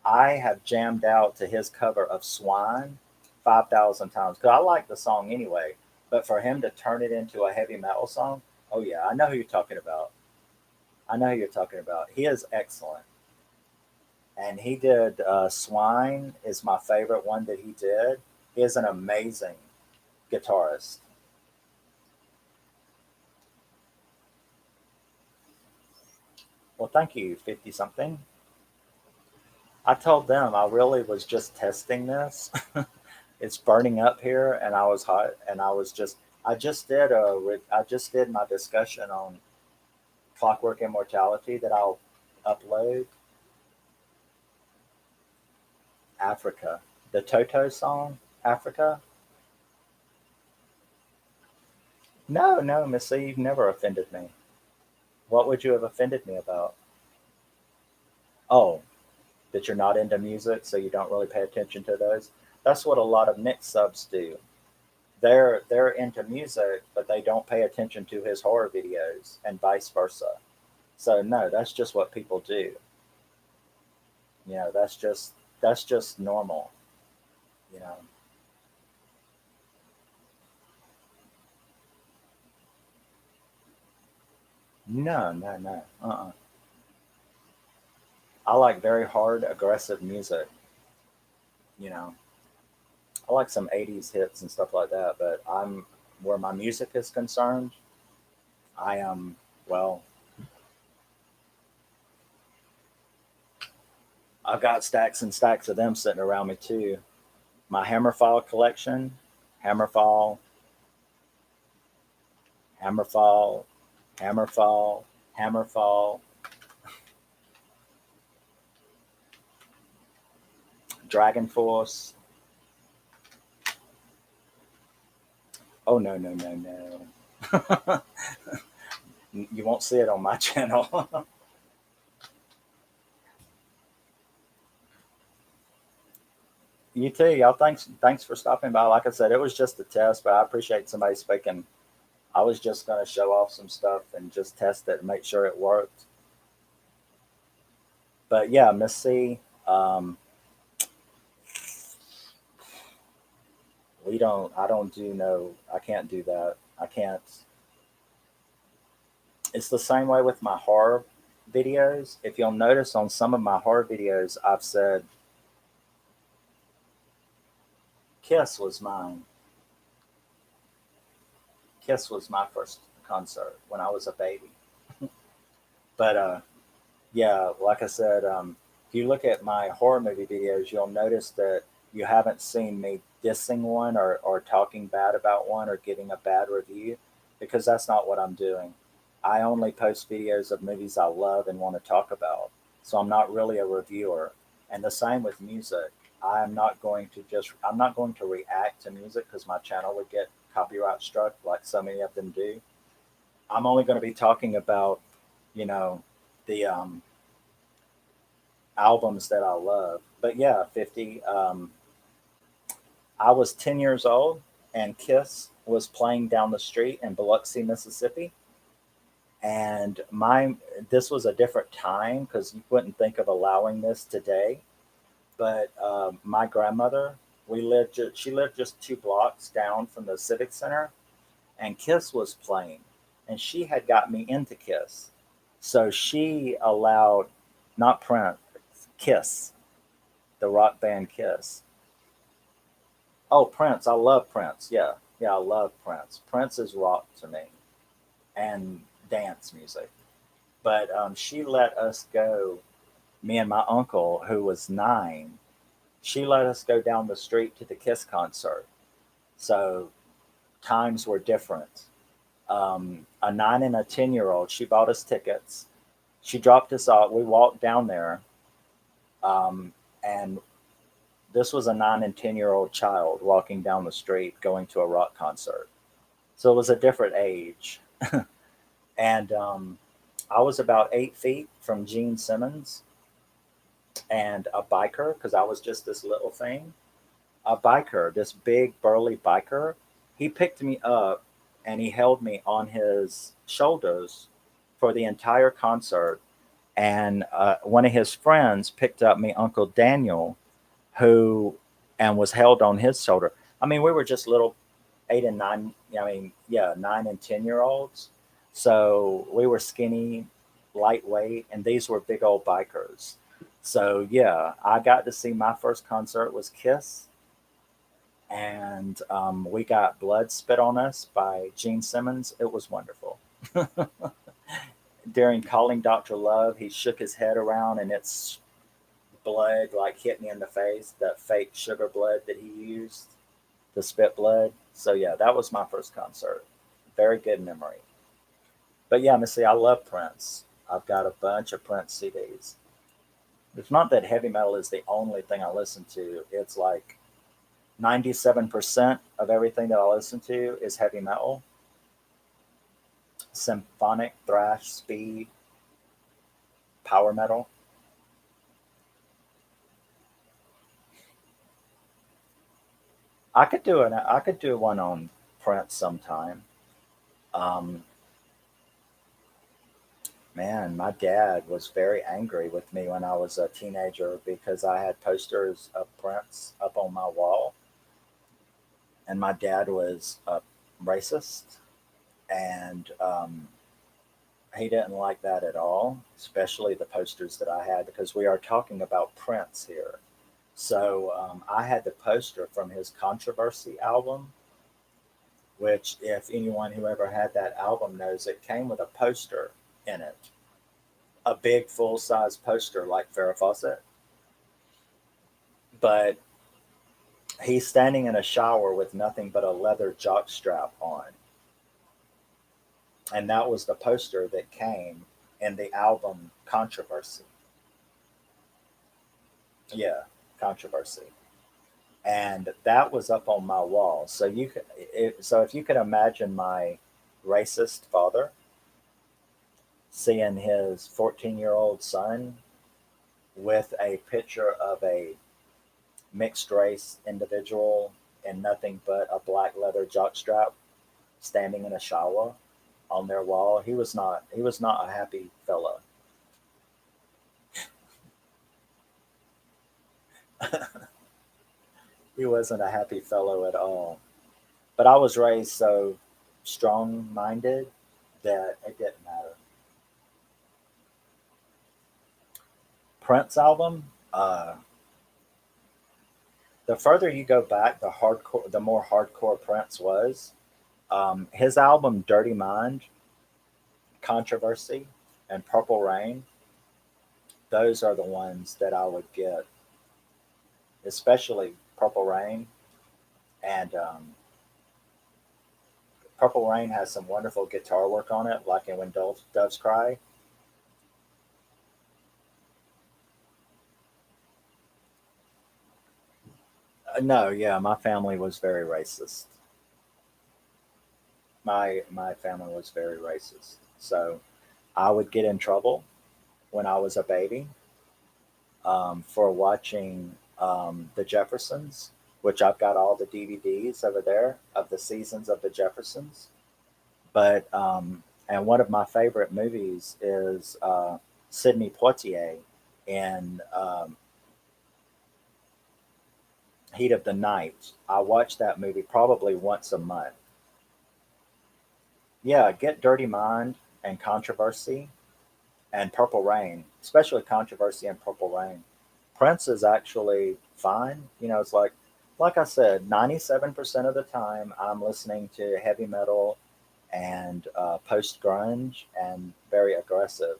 I have jammed out to his cover of Swine 5,000 times because I like the song anyway. But for him to turn it into a heavy metal song, oh yeah, I know who you're talking about. I know who you're talking about. He is excellent, and he did Swine is my favorite one that he did. He is an amazing guitarist. Well, thank you, 50 something. I told them I really was just testing this. It's burning up here, and I was hot, and I just did my discussion on Clockwork Immortality that I'll upload. Africa, the Toto song, Africa. No, no, Missy, you've never offended me. What would you have offended me about? Oh, that you're not into music, so you don't really pay attention to those. That's what a lot of Nick subs do. They're into music, but they don't pay attention to his horror videos, and vice versa. So no, that's just what people do. You know, that's just normal. You know, no, no, no. I like very hard, aggressive music. You know, I like some '80s hits and stuff like that. But I'm where my music is concerned. I am well. I've got stacks and stacks of them sitting around me too. My Hammerfall collection, Hammerfall, Hammerfall, Hammerfall, Hammerfall, Dragon Force. Oh no no no no! You won't see it on my channel. You too, y'all. Thanks for stopping by. Like I said, it was just a test, but I appreciate somebody speaking. I was just gonna show off some stuff and just test it and make sure it worked. But yeah, Miss C, we don't. I don't do no. I can't do that. I can't. It's the same way with my horror videos. If you'll notice on some of my horror videos, I've said Kiss was mine. Kiss was my first concert when I was a baby. But yeah, like I said, if you look at my horror movie videos, you'll notice that you haven't seen me dissing one or talking bad about one or getting a bad review because that's not what I'm doing. I only post videos of movies I love and want to talk about. So I'm not really a reviewer. And the same with music. I'm not going to react to music because my channel would get copyright struck like so many of them do. I'm only going to be talking about, you know, the albums that I love. But yeah, 50. I was 10 years old and Kiss was playing down the street in Biloxi, Mississippi. And this was a different time because you wouldn't think of allowing this today. But my grandmother, she lived just 2 blocks down from the Civic Center, and Kiss was playing, and she had got me into Kiss. So she allowed, not Prince, Kiss, the rock band Kiss. Oh, Prince. I love Prince. Yeah. Yeah, I love Prince. Prince is rock to me and dance music. But she let us go, me and my uncle, who was 9, she let us go down the street to the Kiss concert. So times were different. A 9 and a 10-year old, she bought us tickets. She dropped us off. We walked down there. And this was a 9 and 10-year old child walking down the street going to a rock concert. So it was a different age. And I was about 8 feet from Gene Simmons. and a biker, because I was just this little thing. A biker, this big burly biker, he picked me up and he held me on his shoulders for the entire concert. And one of his friends picked up me Uncle Daniel, who and was held on his shoulder. I mean, we were just little 8 and 9. I mean, yeah, 9 and 10 year olds. So we were skinny, lightweight, and these were big old bikers. So yeah, I got to see my first concert was Kiss, and we got blood spit on us by Gene Simmons. It was wonderful. During Calling Dr. Love, he shook his head around and it's blood like hit me in the face, that fake sugar blood that he used, the spit blood. So yeah, that was my first concert. Very good memory. But yeah, Missy, I love Prince. I've got a bunch of Prince CDs. It's not that heavy metal is the only thing I listen to. It's like 97% of everything that I listen to is heavy metal, symphonic, thrash, speed, power metal. I could do one on Prince sometime. Um, Man, my dad was very angry with me when I was a teenager because I had posters of Prince up on my wall, and my dad was a racist, and he didn't like that at all, especially the posters that I had because we are talking about Prince here. So I had the poster from his Controversy album, which, if anyone who ever had that album knows, it came with a poster in it, a big full size poster like Farrah Fawcett. But he's standing in a shower with nothing but a leather jock strap on. And that was the poster that came in the album Controversy. Yeah, Controversy. And that was up on my wall. So so if you could imagine my racist father seeing his 14-year-old son with a picture of a mixed race individual in nothing but a black leather jockstrap standing in a shower on their wall, he was not a happy fellow. He wasn't a happy fellow at all. But I was raised so strong minded that it didn't matter. Prince album, the further you go back, the more hardcore Prince was. His album Dirty Mind, Controversy, and Purple Rain, those are the ones that I would get, especially Purple Rain. And Purple Rain has some wonderful guitar work on it, like in When Doves Cry. No, yeah, my family was very racist. My family was very racist. So I would get in trouble when I was a baby for watching the Jeffersons, which I've got all the DVDs over there of the seasons of the Jeffersons. But and one of my favorite movies is Sidney Poitier in Heat of the Night. I watch that movie probably once a month. Yeah, get Dirty Mind and Controversy and Purple Rain, especially Controversy and Purple Rain. Prince is actually fine. You know, it's like I said, 97% of the time I'm listening to heavy metal and post grunge and very aggressive.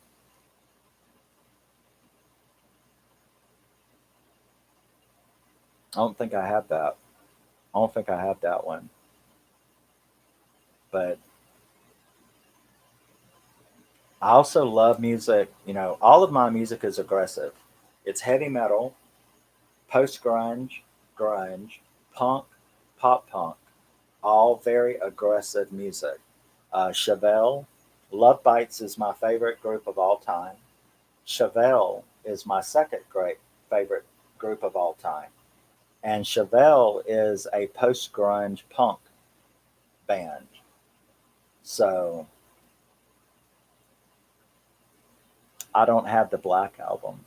I don't think I have that. I don't think I have that one. But I also love music. You know, all of my music is aggressive. It's heavy metal, post grunge, grunge, punk, pop punk, all very aggressive music. Chevelle, Love Bites is my favorite group of all time. Chevelle is my second great favorite group of all time. And Chevelle is a post grunge punk band. So I don't have the Black Album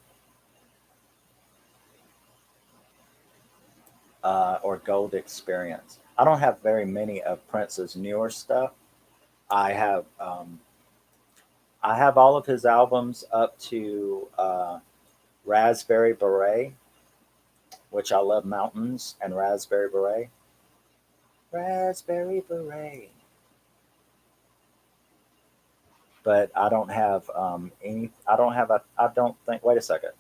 or Gold Experience. I don't have very many of Prince's newer stuff. I have I have all of his albums up to Raspberry Beret, which I love Mountains and Raspberry Beret. Raspberry Beret. But I don't have any. I don't have a. I don't think. Wait a second.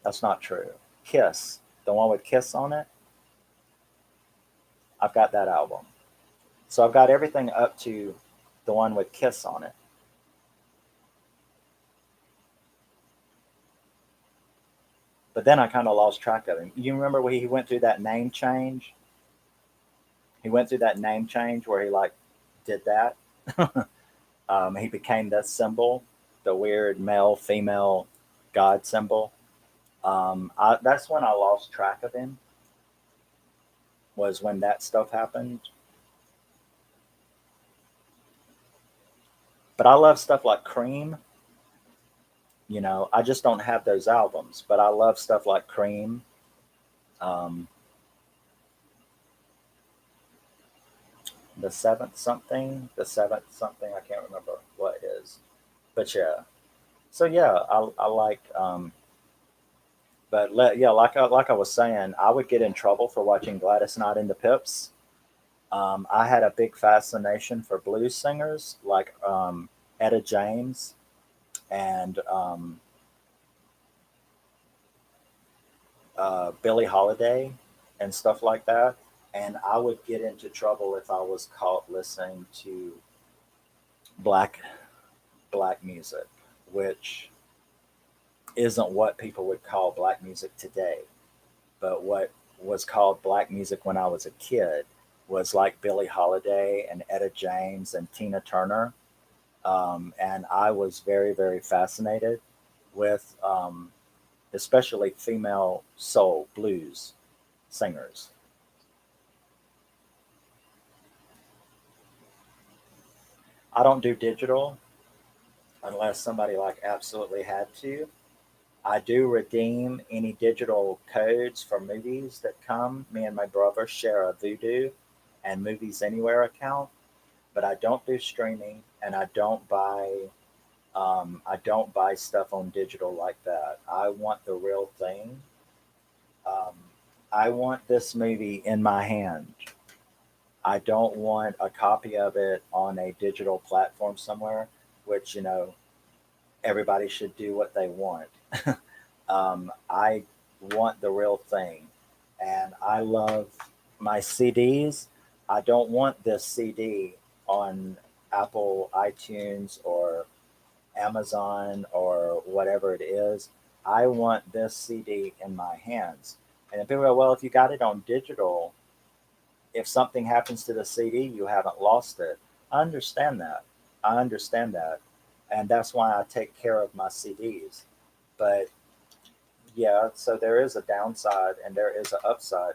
That's not true. Kiss, the one with Kiss on it. I've got that album. So I've got everything up to the one with Kiss on it. But then I kind of lost track of him. You remember when he went through that name change? He went through that name change where he like did that. He became that symbol, the weird male female god symbol. That's when I lost track of him. Was when that stuff happened. But I love stuff like Cream. I just don't have those albums, but I love stuff like Cream. Um, the seventh something, I can't remember what it is. But yeah. So yeah, I like yeah, like I was saying, I would get in trouble for watching Gladys Knight and the Pips. I had a big fascination for blues singers like Etta James and Billie Holiday and stuff like that. And I would get into trouble if I was caught listening to black black music, which isn't what people would call black music today. But what was called black music when I was a kid was like Billie Holiday and Etta James and Tina Turner. And I was very, very fascinated with especially female soul blues singers. I don't do digital unless somebody like absolutely had to. I do redeem any digital codes for movies that come. Me and my brother share a Vudu and Movies Anywhere account, but I don't do streaming and I don't buy stuff on digital like that. I want the real thing. Um, I want this movie in my hand. I don't want a copy of it on a digital platform somewhere, which everybody should do what they want. I want the real thing, and I love my CDs. I don't want this CD on Apple iTunes or Amazon or whatever it is. I want this CD in my hands. And if people go, well, if you got it on digital, if something happens to the CD, you haven't lost it. I understand that. I understand that. And that's why I take care of my CDs. But yeah, so there is a downside and there is an upside.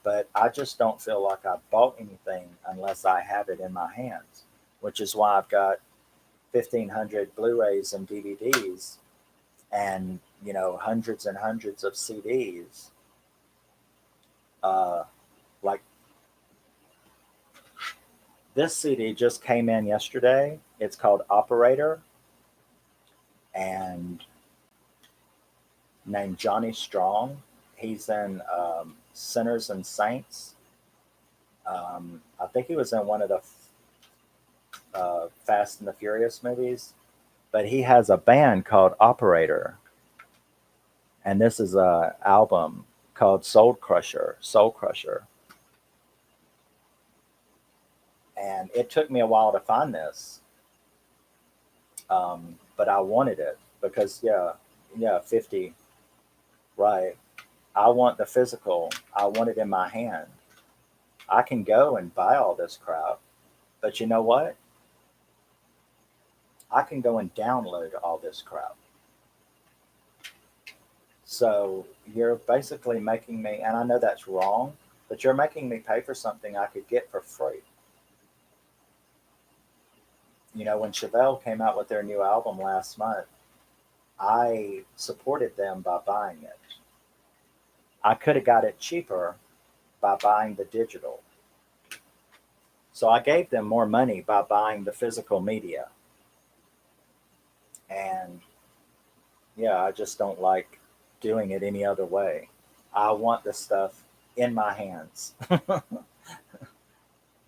But I just don't feel like I bought anything unless I have it in my hands, which is why I've got 1,500 Blu-rays and DVDs and, hundreds and hundreds of CDs. Uh, like this CD just came in yesterday. It's called Operator and named Johnny Strong. He's in Sinners and Saints. I think he was in one of the Fast and the Furious movies, but he has a band called Operator, and this is a album called Soul Crusher. Soul Crusher, and it took me a while to find this, but I wanted it because yeah, 50, right. I want the physical. I want it in my hand. I can go and buy all this crap, but you know what? I can go and download all this crap. So you're basically making me, and I know that's wrong, but you're making me pay for something I could get for free. You know, when Chevelle came out with their new album last month, I supported them by buying it. I could have got it cheaper by buying the digital. So I gave them more money by buying the physical media. And yeah, I just don't like doing it any other way. I want the stuff in my hands. And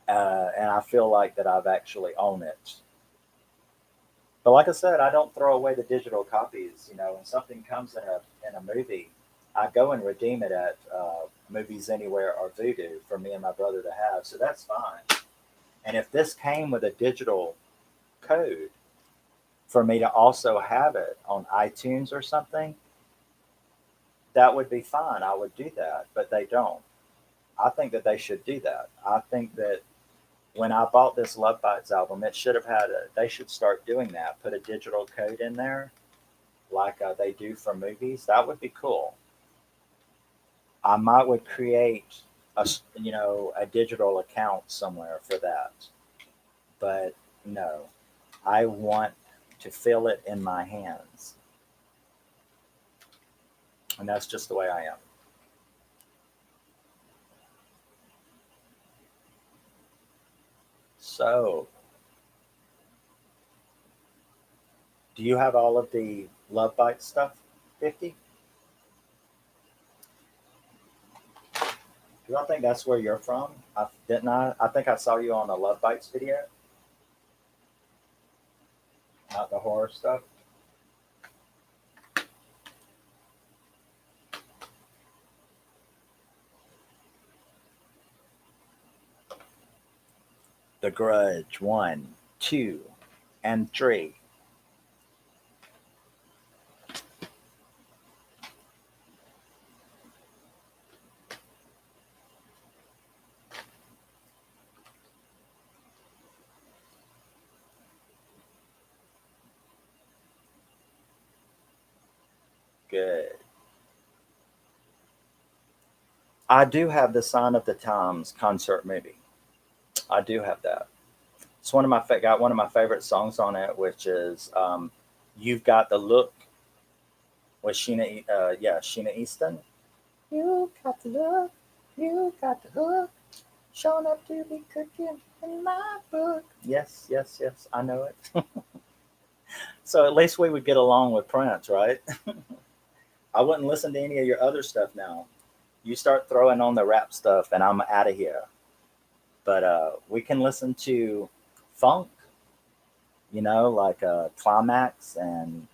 I feel like that I've actually owned it. But like I said, I don't throw away the digital copies. You know, when something comes in a movie, I go and redeem it at Movies Anywhere or Vudu for me and my brother to have. So that's fine. And if this came with a digital code for me to also have it on iTunes or something, that would be fine. I would do that, but they don't. I think that they should do that. I think that when I bought this Love Bites album, it should have had a, they should start doing that. Put a digital code in there like they do for movies. That would be cool. I might would create you know, a digital account somewhere for that. But no, I want to feel it in my hands. And that's just the way I am. So, do you have all of the Love Bite stuff, 50? Do I think that's where you're from? Didn't I? I think I saw you on a Love Bites video, not the horror stuff. The Grudge, one, two, and three. Good. I do have the Sign of the Times concert movie. I do have that. It's one of my got one of my favorite songs on it, which is "You've Got the Look" with Sheena. Yeah, Sheena Easton. You got the look, you got the hook, showing up to be cooking in my book. Yes, yes, yes, I know it. So at least we would get along with Prince, right? I wouldn't listen to any of your other stuff now. You start throwing on the rap stuff, and I'm out of here. But we can listen to funk, you know, like Climax and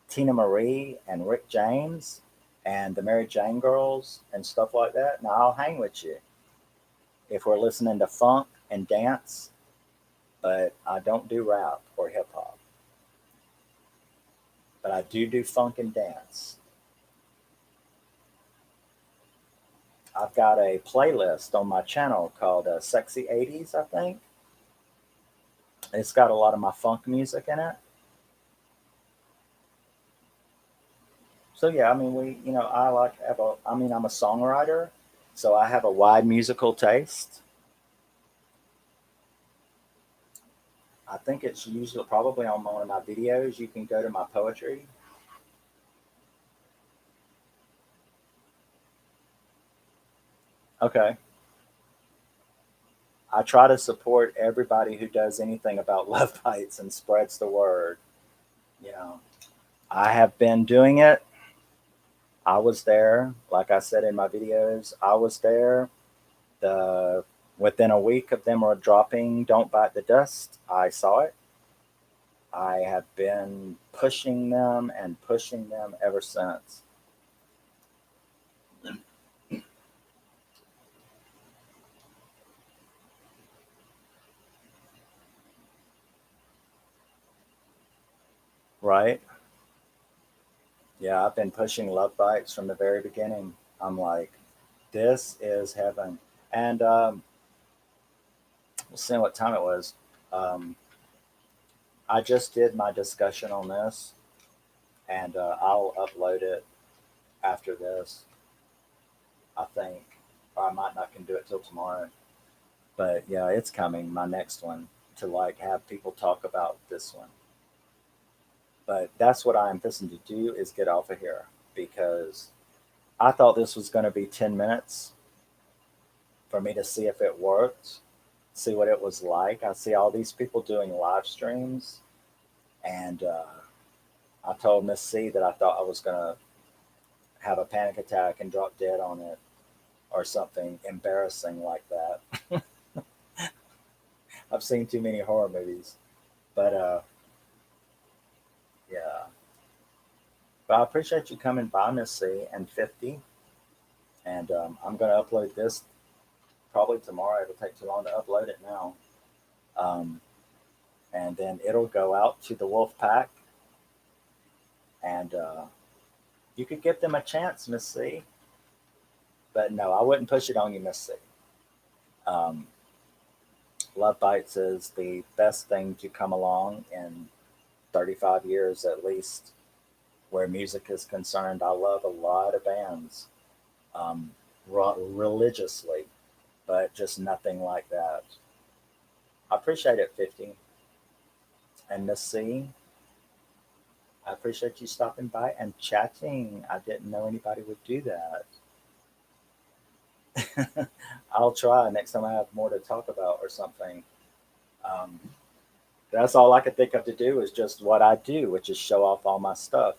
Tina Marie and Rick James and the Mary Jane Girls and stuff like that. Now I'll hang with you if we're listening to funk and dance, but I don't do rap or hip hop. But I do funk and dance. I've got a playlist on my channel called Sexy 80s, I think. It's got a lot of my funk music in it. So yeah, I mean, you know, I like have a, I mean, I'm a songwriter, so I have a wide musical taste. I think it's usually probably on one of my videos. You can go to my poetry. Okay. I try to support everybody who does anything about love bites and spreads the word. You know, I have been doing it. I was there, like I said in my videos. I was there. The Within a week of them were dropping "Don't Bite the Dust," I saw it. I have been pushing them ever since. Right? Yeah, I've been pushing Love Bites from the very beginning. I'm like, this is heaven. And we'll see what time it was. Um, I just did my discussion on this, and I'll upload it after this, I think, or I might not can do it till tomorrow. But yeah, it's coming. My next one to like have people talk about this one. But that's what I'm fixing to do is get off of here because I thought this was going to be 10 minutes for me to see if it worked, see what it was like. I see all these people doing live streams, and I told Miss C that I thought I was going to have a panic attack and drop dead on it or something embarrassing like that. I've seen too many horror movies, but yeah. But I appreciate you coming by, Miss C, and 50. And I'm going to upload this probably tomorrow. It'll take too long to upload it now. Um, and then it'll go out to the wolf pack, and you could give them a chance, Miss C. But no, I wouldn't push it on you, Miss C. Um, Love Bites is the best thing to come along in 35 years at least, where music is concerned. I love a lot of bands um, religiously, but just nothing like that. I appreciate it, 50. And Miss C, I appreciate you stopping by and chatting. I didn't know anybody would do that. I'll try next time I have more to talk about or something. Um, that's all I could think of to do is just what I do, which is show off all my stuff.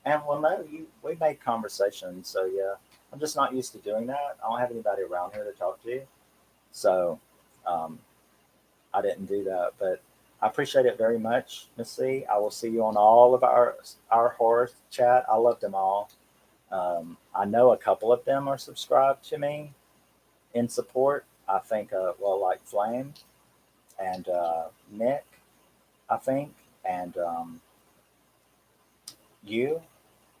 And well, no, we made conversation, so yeah, I'm just not used to doing that. I don't have anybody around here to talk to, so um, I didn't do that. But I appreciate it very much, Miss C. I will see you on all of our horror chat. I love them all. I know a couple of them are subscribed to me in support. I think, well, like Flame and Nick, I think, and you.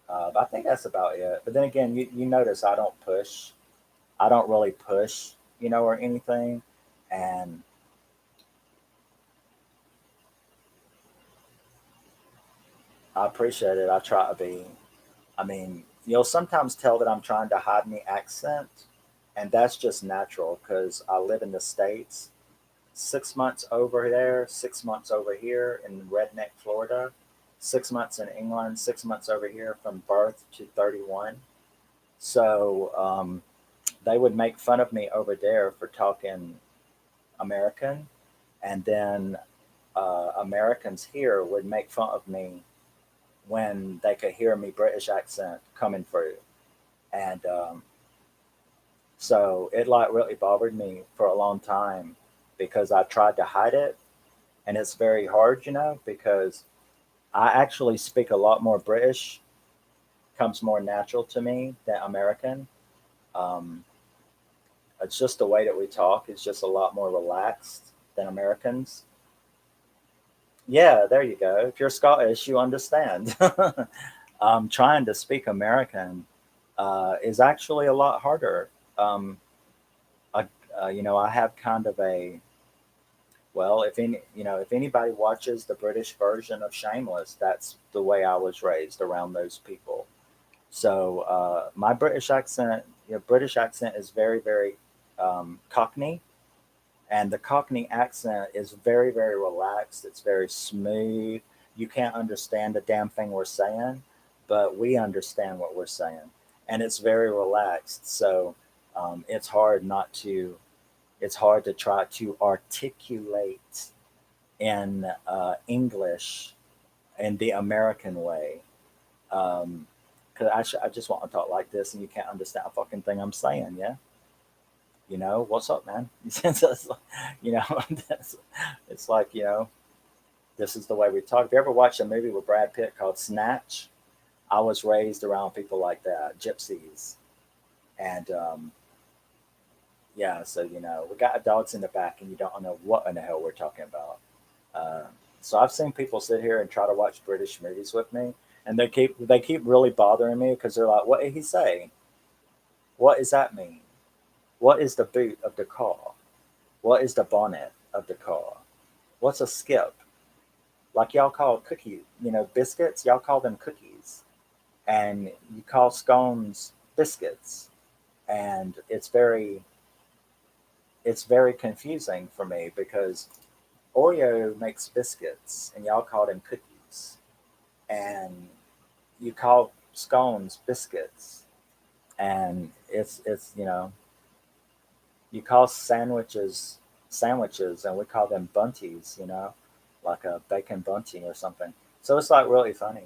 I think that's about it. But then again, you notice I don't push. I don't really push, or anything. And I appreciate it. I try to be. I mean, you'll sometimes tell that I'm trying to hide my accent, and that's just natural because I live in the States. 6 months over there, 6 months over here in redneck Florida, 6 months in England, 6 months over here from birth to 31. So they would make fun of me over there for talking American, and then Americans here would make fun of me when they could hear me British accent coming through, and so it like really bothered me for a long time because I tried to hide it, and it's very hard, because I actually speak a lot more British, comes more natural to me than American. Um, it's just the way that we talk. It's just a lot more relaxed than Americans. Yeah, there you go. If you're Scottish, you understand. Trying to speak American is actually a lot harder. Um, I, I have kind of a well, if anybody watches the British version of Shameless, that's the way I was raised around those people. So my British accent is very, very Cockney, and the Cockney accent is very, very relaxed. It's very smooth. You can't understand a damn thing we're saying, but we understand what we're saying, and it's very relaxed. So it's hard not to. It's hard to try to articulate in English in the American way. Because I just want to talk like this, and you can't understand a fucking thing I'm saying. Yeah, what's up, man? you know, that's, it's like this is the way we talk. If you ever watched a movie with Brad Pitt called Snatch, I was raised around people like that, gypsies, and yeah. So we got dogs in the back, and you don't know what in the hell we're talking about. Uh, so I've seen people sit here and try to watch British movies with me, and they keep really bothering me because they're like, "What did he say? What does that mean? What is the boot of the car? What is the bonnet of the car? What's a skip? Like y'all call cookies, biscuits. Y'all call them cookies, and you call scones biscuits, and it's very confusing for me because Oreo makes biscuits and y'all call them cookies, and you call scones biscuits, and it's you call sandwiches and we call them bunties, like a bacon bunty or something. So it's like really funny.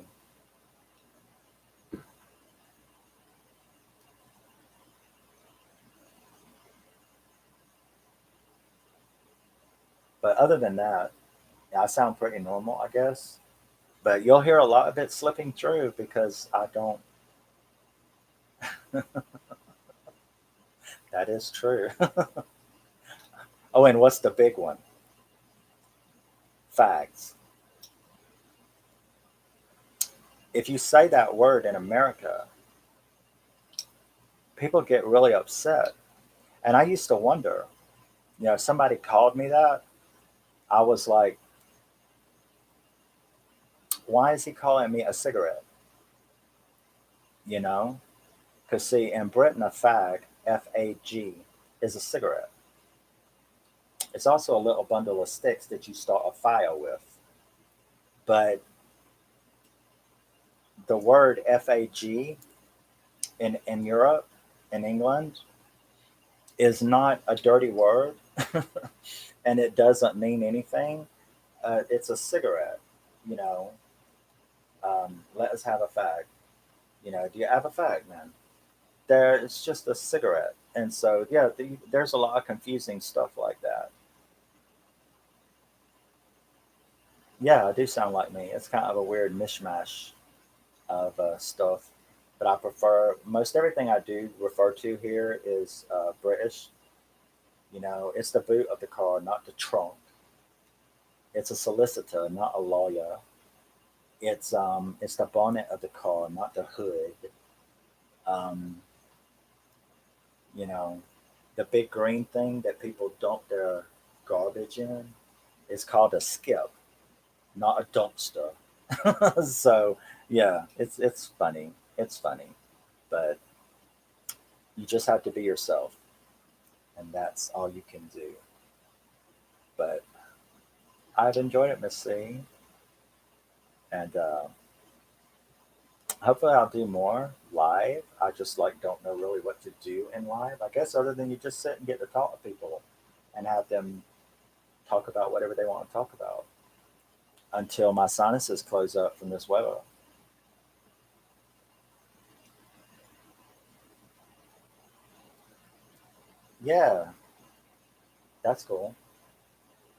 But other than that, I sound pretty normal, I guess. But you'll hear a lot of it slipping through because I don't. That is true. Oh, and what's the big one? Fags. If you say that word in America, people get really upset. And I used to wonder, if somebody called me that, I was like, why is he calling me a cigarette? You know? Because, see, in Britain, a fag, F-A-G, is a cigarette. It's also a little bundle of sticks that you start a fire with. But the word FAG in Europe, in England, is not a dirty word and it doesn't mean anything. It's a cigarette, you know. Let us have a fag. Do you have a fag, man? It's just a cigarette. And so, yeah, there's a lot of confusing stuff like that. Yeah, I do sound like me. It's kind of a weird mishmash of stuff. But I prefer most everything I do refer to here is British. It's the boot of the car, not the trunk. It's a solicitor, not a lawyer. It's the bonnet of the car, not the hood. Um, you know, the big green thing that people dump their garbage in is called a skip, not a dumpster. So yeah, it's funny. It's funny, but you just have to be yourself, and that's all you can do. But I've enjoyed it, Miss C, and hopefully I'll do more live. I just like don't know really what to do in live. I guess other than you just sit and get to talk to people and have them talk about whatever they want to talk about until my sinuses close up from this weather. Yeah, that's cool.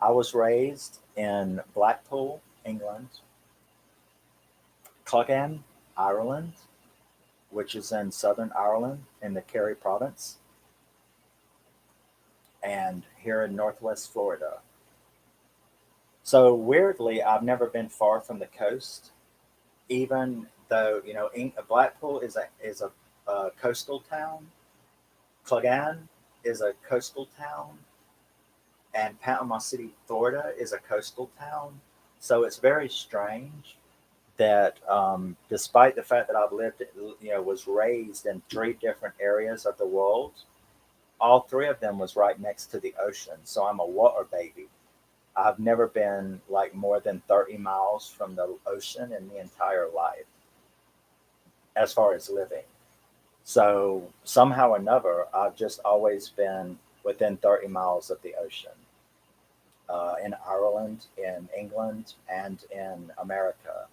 I was raised in Blackpool, England, Cleggan, Ireland, which is in southern Ireland in the Kerry province, and here in northwest Florida. So weirdly, I've never been far from the coast, even though Blackpool is a coastal town. Cleggan is a coastal town, and Panama City, Florida, is a coastal town. So it's very strange that, despite the fact that I've lived, was raised in three different areas of the world, all three of them was right next to the ocean. So I'm a water baby. I've never been like more than 30 miles from the ocean in the entire life as far as living. So somehow or another, I've just always been within 30 miles of the ocean, in Ireland, in England, and in America.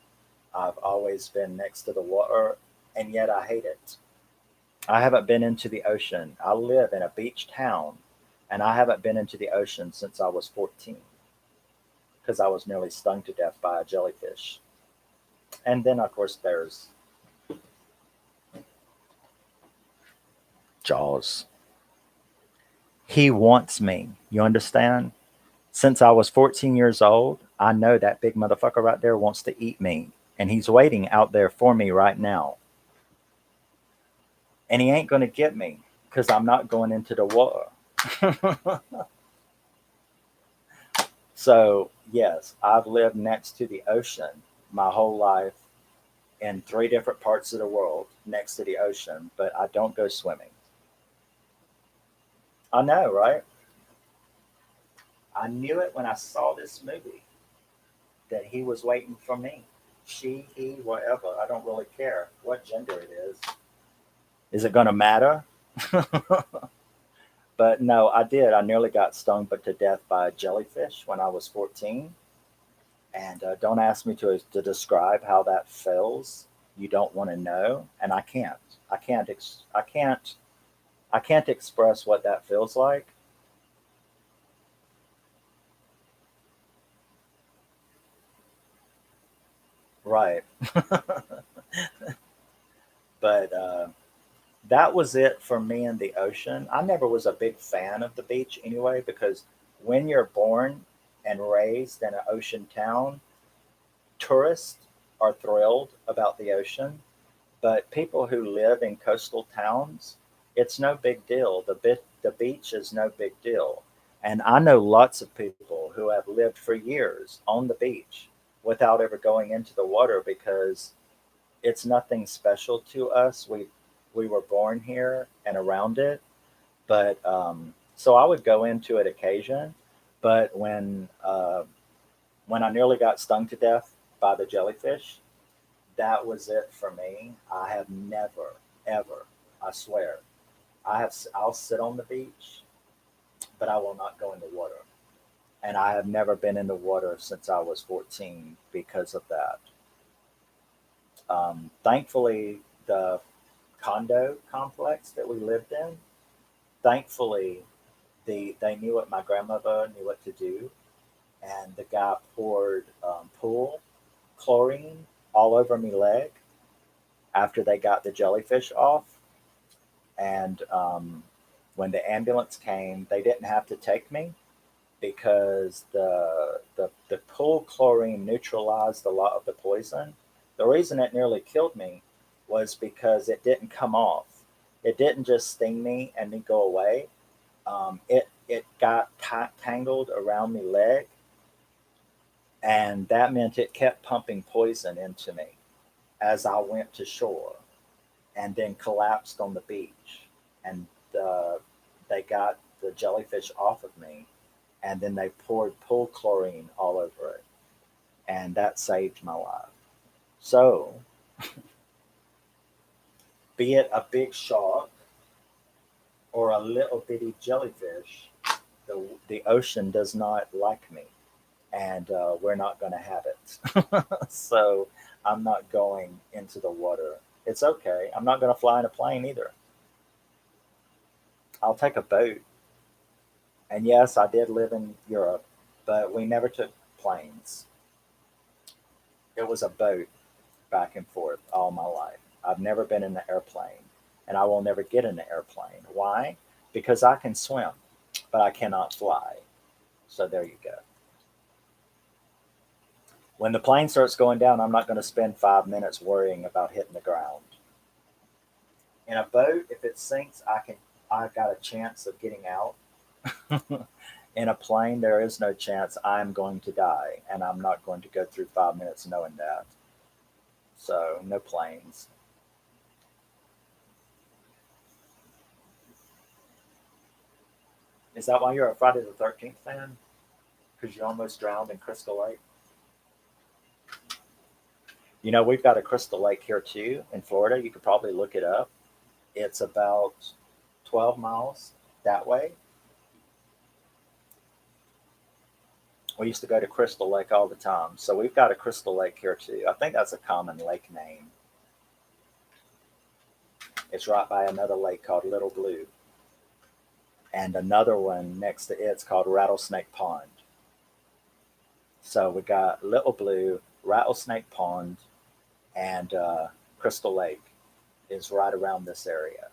I've always been next to the water, and yet I hate it. I haven't been into the ocean. I live in a beach town, and I haven't been into the ocean since I was 14 because I was nearly stung to death by a jellyfish. And then, of course, there's Jaws. He wants me. You understand? Since I was 14 years old, I know that big motherfucker right there wants to eat me. And he's waiting out there for me right now. And he ain't going to get me because I'm not going into the water. So, yes, I've lived next to the ocean my whole life. in 3 different parts of the world next to the ocean, but I don't go swimming. I know, right? I knew it when I saw this movie that he was waiting for me. She, he, whatever. I don't really care what gender it is. Is it going to matter? But no, I did. I nearly got stung but to death by a jellyfish when I was 14. And don't ask me to describe how that feels. You don't want to know, and I can't. I can't express what that feels like. Right. But that was it for me in the ocean. I never was a big fan of the beach anyway, because when you're born and raised in an ocean town, tourists are thrilled about the ocean, but people who live in coastal towns, it's no big deal. The beach is no big deal. And I know lots of people who have lived for years on the beach without ever going into the water because it's nothing special to us. We were born here and around it, but so I would go into it occasion. But when I nearly got stung to death by the jellyfish, that was it for me. I have never, ever, I swear, I'll sit on the beach, but I will not go in the water. And I have never been in the water since I was 14 because of that. Thankfully, the condo complex that we lived in, thankfully, they knew what my grandmother knew what to do, and the guy poured pool chlorine all over my leg after they got the jellyfish off. And when the ambulance came, they didn't have to take me because the pool chlorine neutralized a lot of the poison. The reason it nearly killed me was because it didn't come off. It didn't just sting me and then go away. It got tangled around my leg, and that meant it kept pumping poison into me as I went to shore, and then collapsed on the beach. And uh, they got the jellyfish off of me, and then they poured pool chlorine all over it, and that saved my life. So, be it a big shark or a little bitty jellyfish, the ocean does not like me, and we're not going to have it. So, I'm not going into the water. It's okay. I'm not going to fly in a plane either. I'll take a boat. And yes, I did live in Europe, but we never took planes. It was a boat back and forth all my life. I've never been in an airplane, and I will never get in an airplane. Why? Because I can swim, but I cannot fly. So there you go. When the plane starts going down, I'm not going to spend 5 minutes worrying about hitting the ground. In a boat, if it sinks, I got a chance of getting out. In a plane, there is no chance I'm going to die, and I'm not going to go through 5 minutes knowing that. So, no planes. Is that why you're a Friday the 13th fan? Because you almost drowned in Crystal Lake? You know, we've got a Crystal Lake here too in Florida. You could probably look it up. It's about 12 miles that way. We used to go to Crystal Lake all the time. So we've got a Crystal Lake here too. I think that's a common lake name. It's right by another lake called Little Blue, and another one next to it's called Rattlesnake Pond. So we got Little Blue, Rattlesnake Pond, and Crystal Lake is right around this area.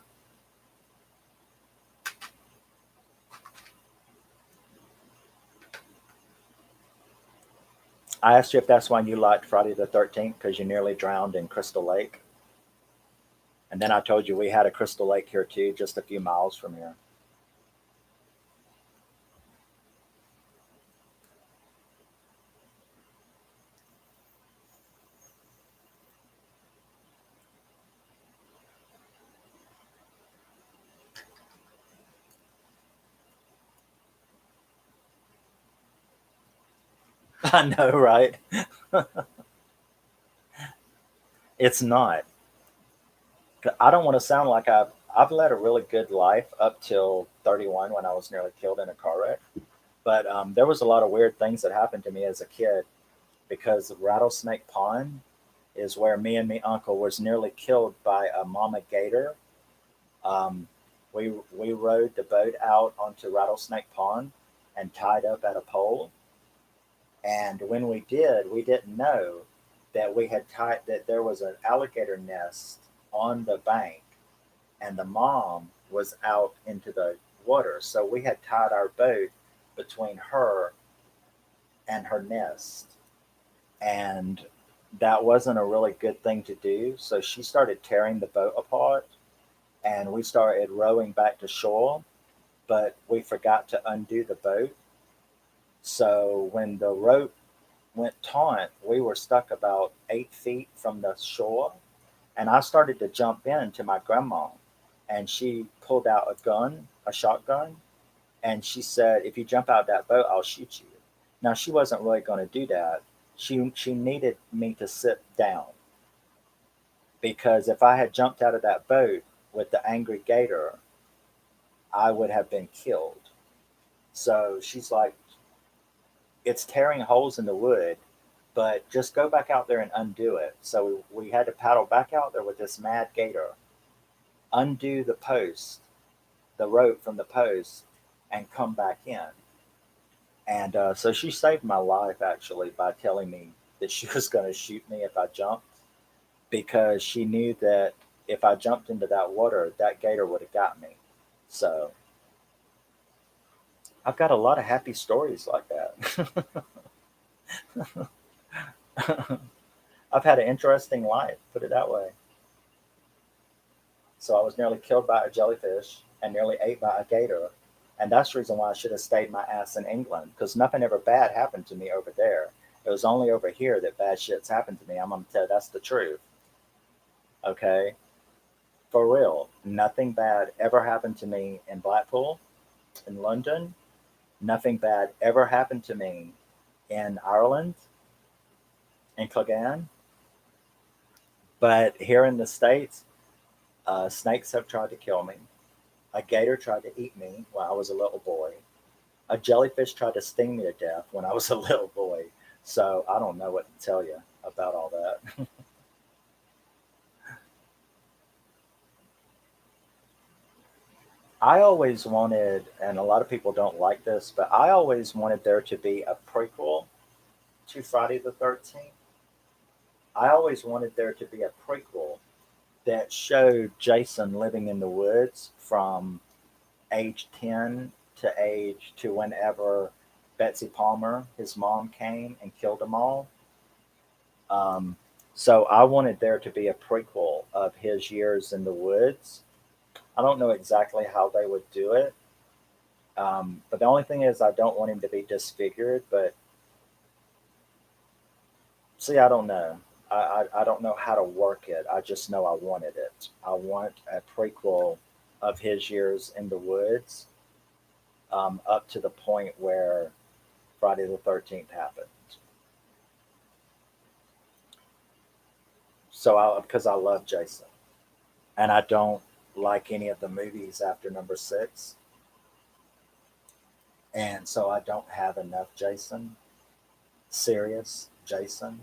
I asked you if that's why you liked Friday the 13th because you nearly drowned in Crystal Lake. And then I told you we had a Crystal Lake here too, just a few miles from here. I know, right? It's not. I don't want to sound like I've led a really good life up till 31 when I was nearly killed in a car wreck. But there was a lot of weird things that happened to me as a kid because Rattlesnake Pond is where me and me uncle was nearly killed by a mama gator. Um, we rode the boat out onto Rattlesnake Pond and tied up at a pole. And when we did, we didn't know that we had tied that there was an alligator nest on the bank, and the mom was out into the water. So we had tied our boat between her and her nest, and that wasn't a really good thing to do. So she started tearing the boat apart, and we started rowing back to shore, but we forgot to undo the boat. So when the rope went taut, we were stuck about 8 feet from the shore, and I started to jump in to my grandma, and she pulled out a gun, a shotgun, and she said, "If you jump out that boat, I'll shoot you." Now she wasn't really going to do that. She needed me to sit down because if I had jumped out of that boat with the angry gator, I would have been killed. So she's like, "It's tearing holes in the wood, but just go back out there and undo it." So we had to paddle back out there with this mad gator, undo the post, the rope from the post, and come back in. And so she saved my life actually by telling me that she was going to shoot me if I jumped because she knew that if I jumped into that water, that gator would have got me. So I've got a lot of happy stories like that. I've had an interesting life, put it that way. So I was nearly killed by a jellyfish and nearly ate by a gator. And that's the reason why I should have stayed my ass in England because nothing ever bad happened to me over there. It was only over here that bad shit's happened to me. I'm going to tell you that's the truth. Okay. For real. Nothing bad ever happened to me in Blackpool, in London. Nothing bad ever happened to me in Ireland, in Clegane. But here in the States, snakes have tried to kill me. A gator tried to eat me when I was a little boy. A jellyfish tried to sting me to death when I was a little boy. So I don't know what to tell you about all that. I always wanted, and a lot of people don't like this, but I always wanted there to be a prequel to Friday the 13th. I always wanted there to be a prequel that showed Jason living in the woods from age 10 to age to whenever Betsy Palmer, his mom, came and killed them all. Um, so I wanted there to be a prequel of his years in the woods. I don't know exactly how they would do it, but the only thing is I don't want him to be disfigured. But see, I don't know. I don't know how to work it. I just know I wanted it. I want a prequel of his years in the woods up to the point where Friday the 13th happened. Because I love Jason and I don't like any of the movies after number six, and so I don't have enough Jason, serious Jason.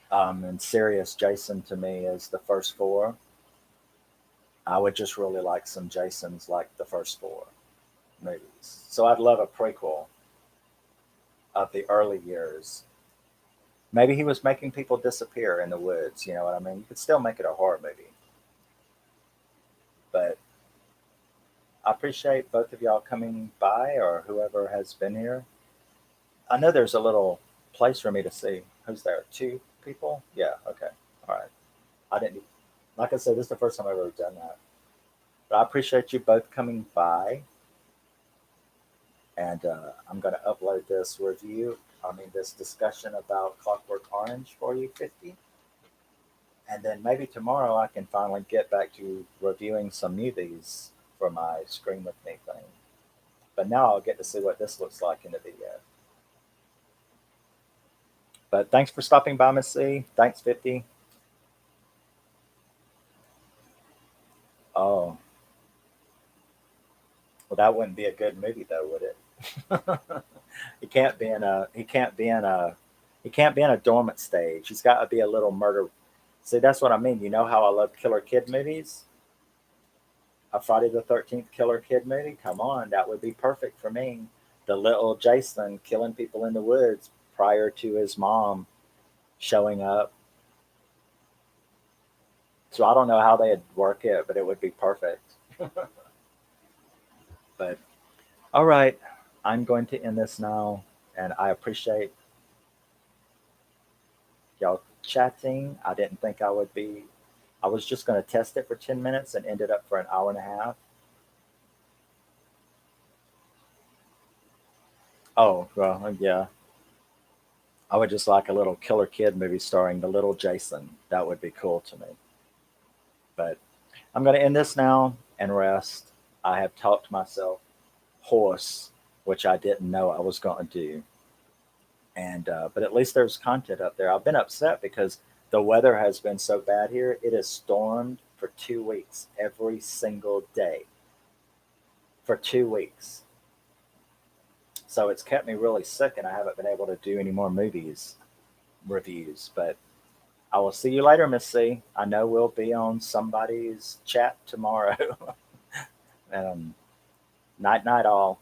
And serious Jason to me is the first four. I would just really like some Jasons like the first four movies. So I'd love a prequel of the early years. Maybe he was making people disappear in the woods. You know what I mean? You could still make it a horror movie, but I appreciate both of y'all coming by or whoever has been here. I know there's a little place for me to see. Who's there? Two people? Yeah, okay. All right. I didn't, like I said, this is the first time I've ever done that. But I appreciate you both coming by. And I'm going to upload this review, this discussion about Clockwork Orange for you 50. And then maybe tomorrow I can finally get back to reviewing some movies for my Scream With Me thing. But now I'll get to see what this looks like in the video. But thanks for stopping by, Miss C. Thanks, 50. Oh, well, that wouldn't be a good movie, though, would it? he can't be in a. He can't be in a. He can't be in a dormant stage. He's got to be a little murder. See, that's what I mean. You know how I love killer kid movies? A Friday the 13th killer kid movie? Come on, that would be perfect for me. The little Jason killing people in the woods prior to his mom showing up. So I don't know how they'd work it, but it would be perfect. But all right, I'm going to end this now, and I appreciate y'all chatting. I didn't think I would be. I was just going to test it for 10 minutes and ended up for an hour and a half. Oh, well, yeah. I would just like a little killer kid movie starring the little Jason. That would be cool to me. But I'm going to end this now and rest. I have talked myself hoarse, which I didn't know I was going to do. And but at least there's content up there. I've been upset because the weather has been so bad here. It has stormed for 2 weeks every single day for 2 weeks. So it's kept me really sick, and I haven't been able to do any more movies reviews. But I will see you later, Miss C. I know we'll be on somebody's chat tomorrow. Night, night, all.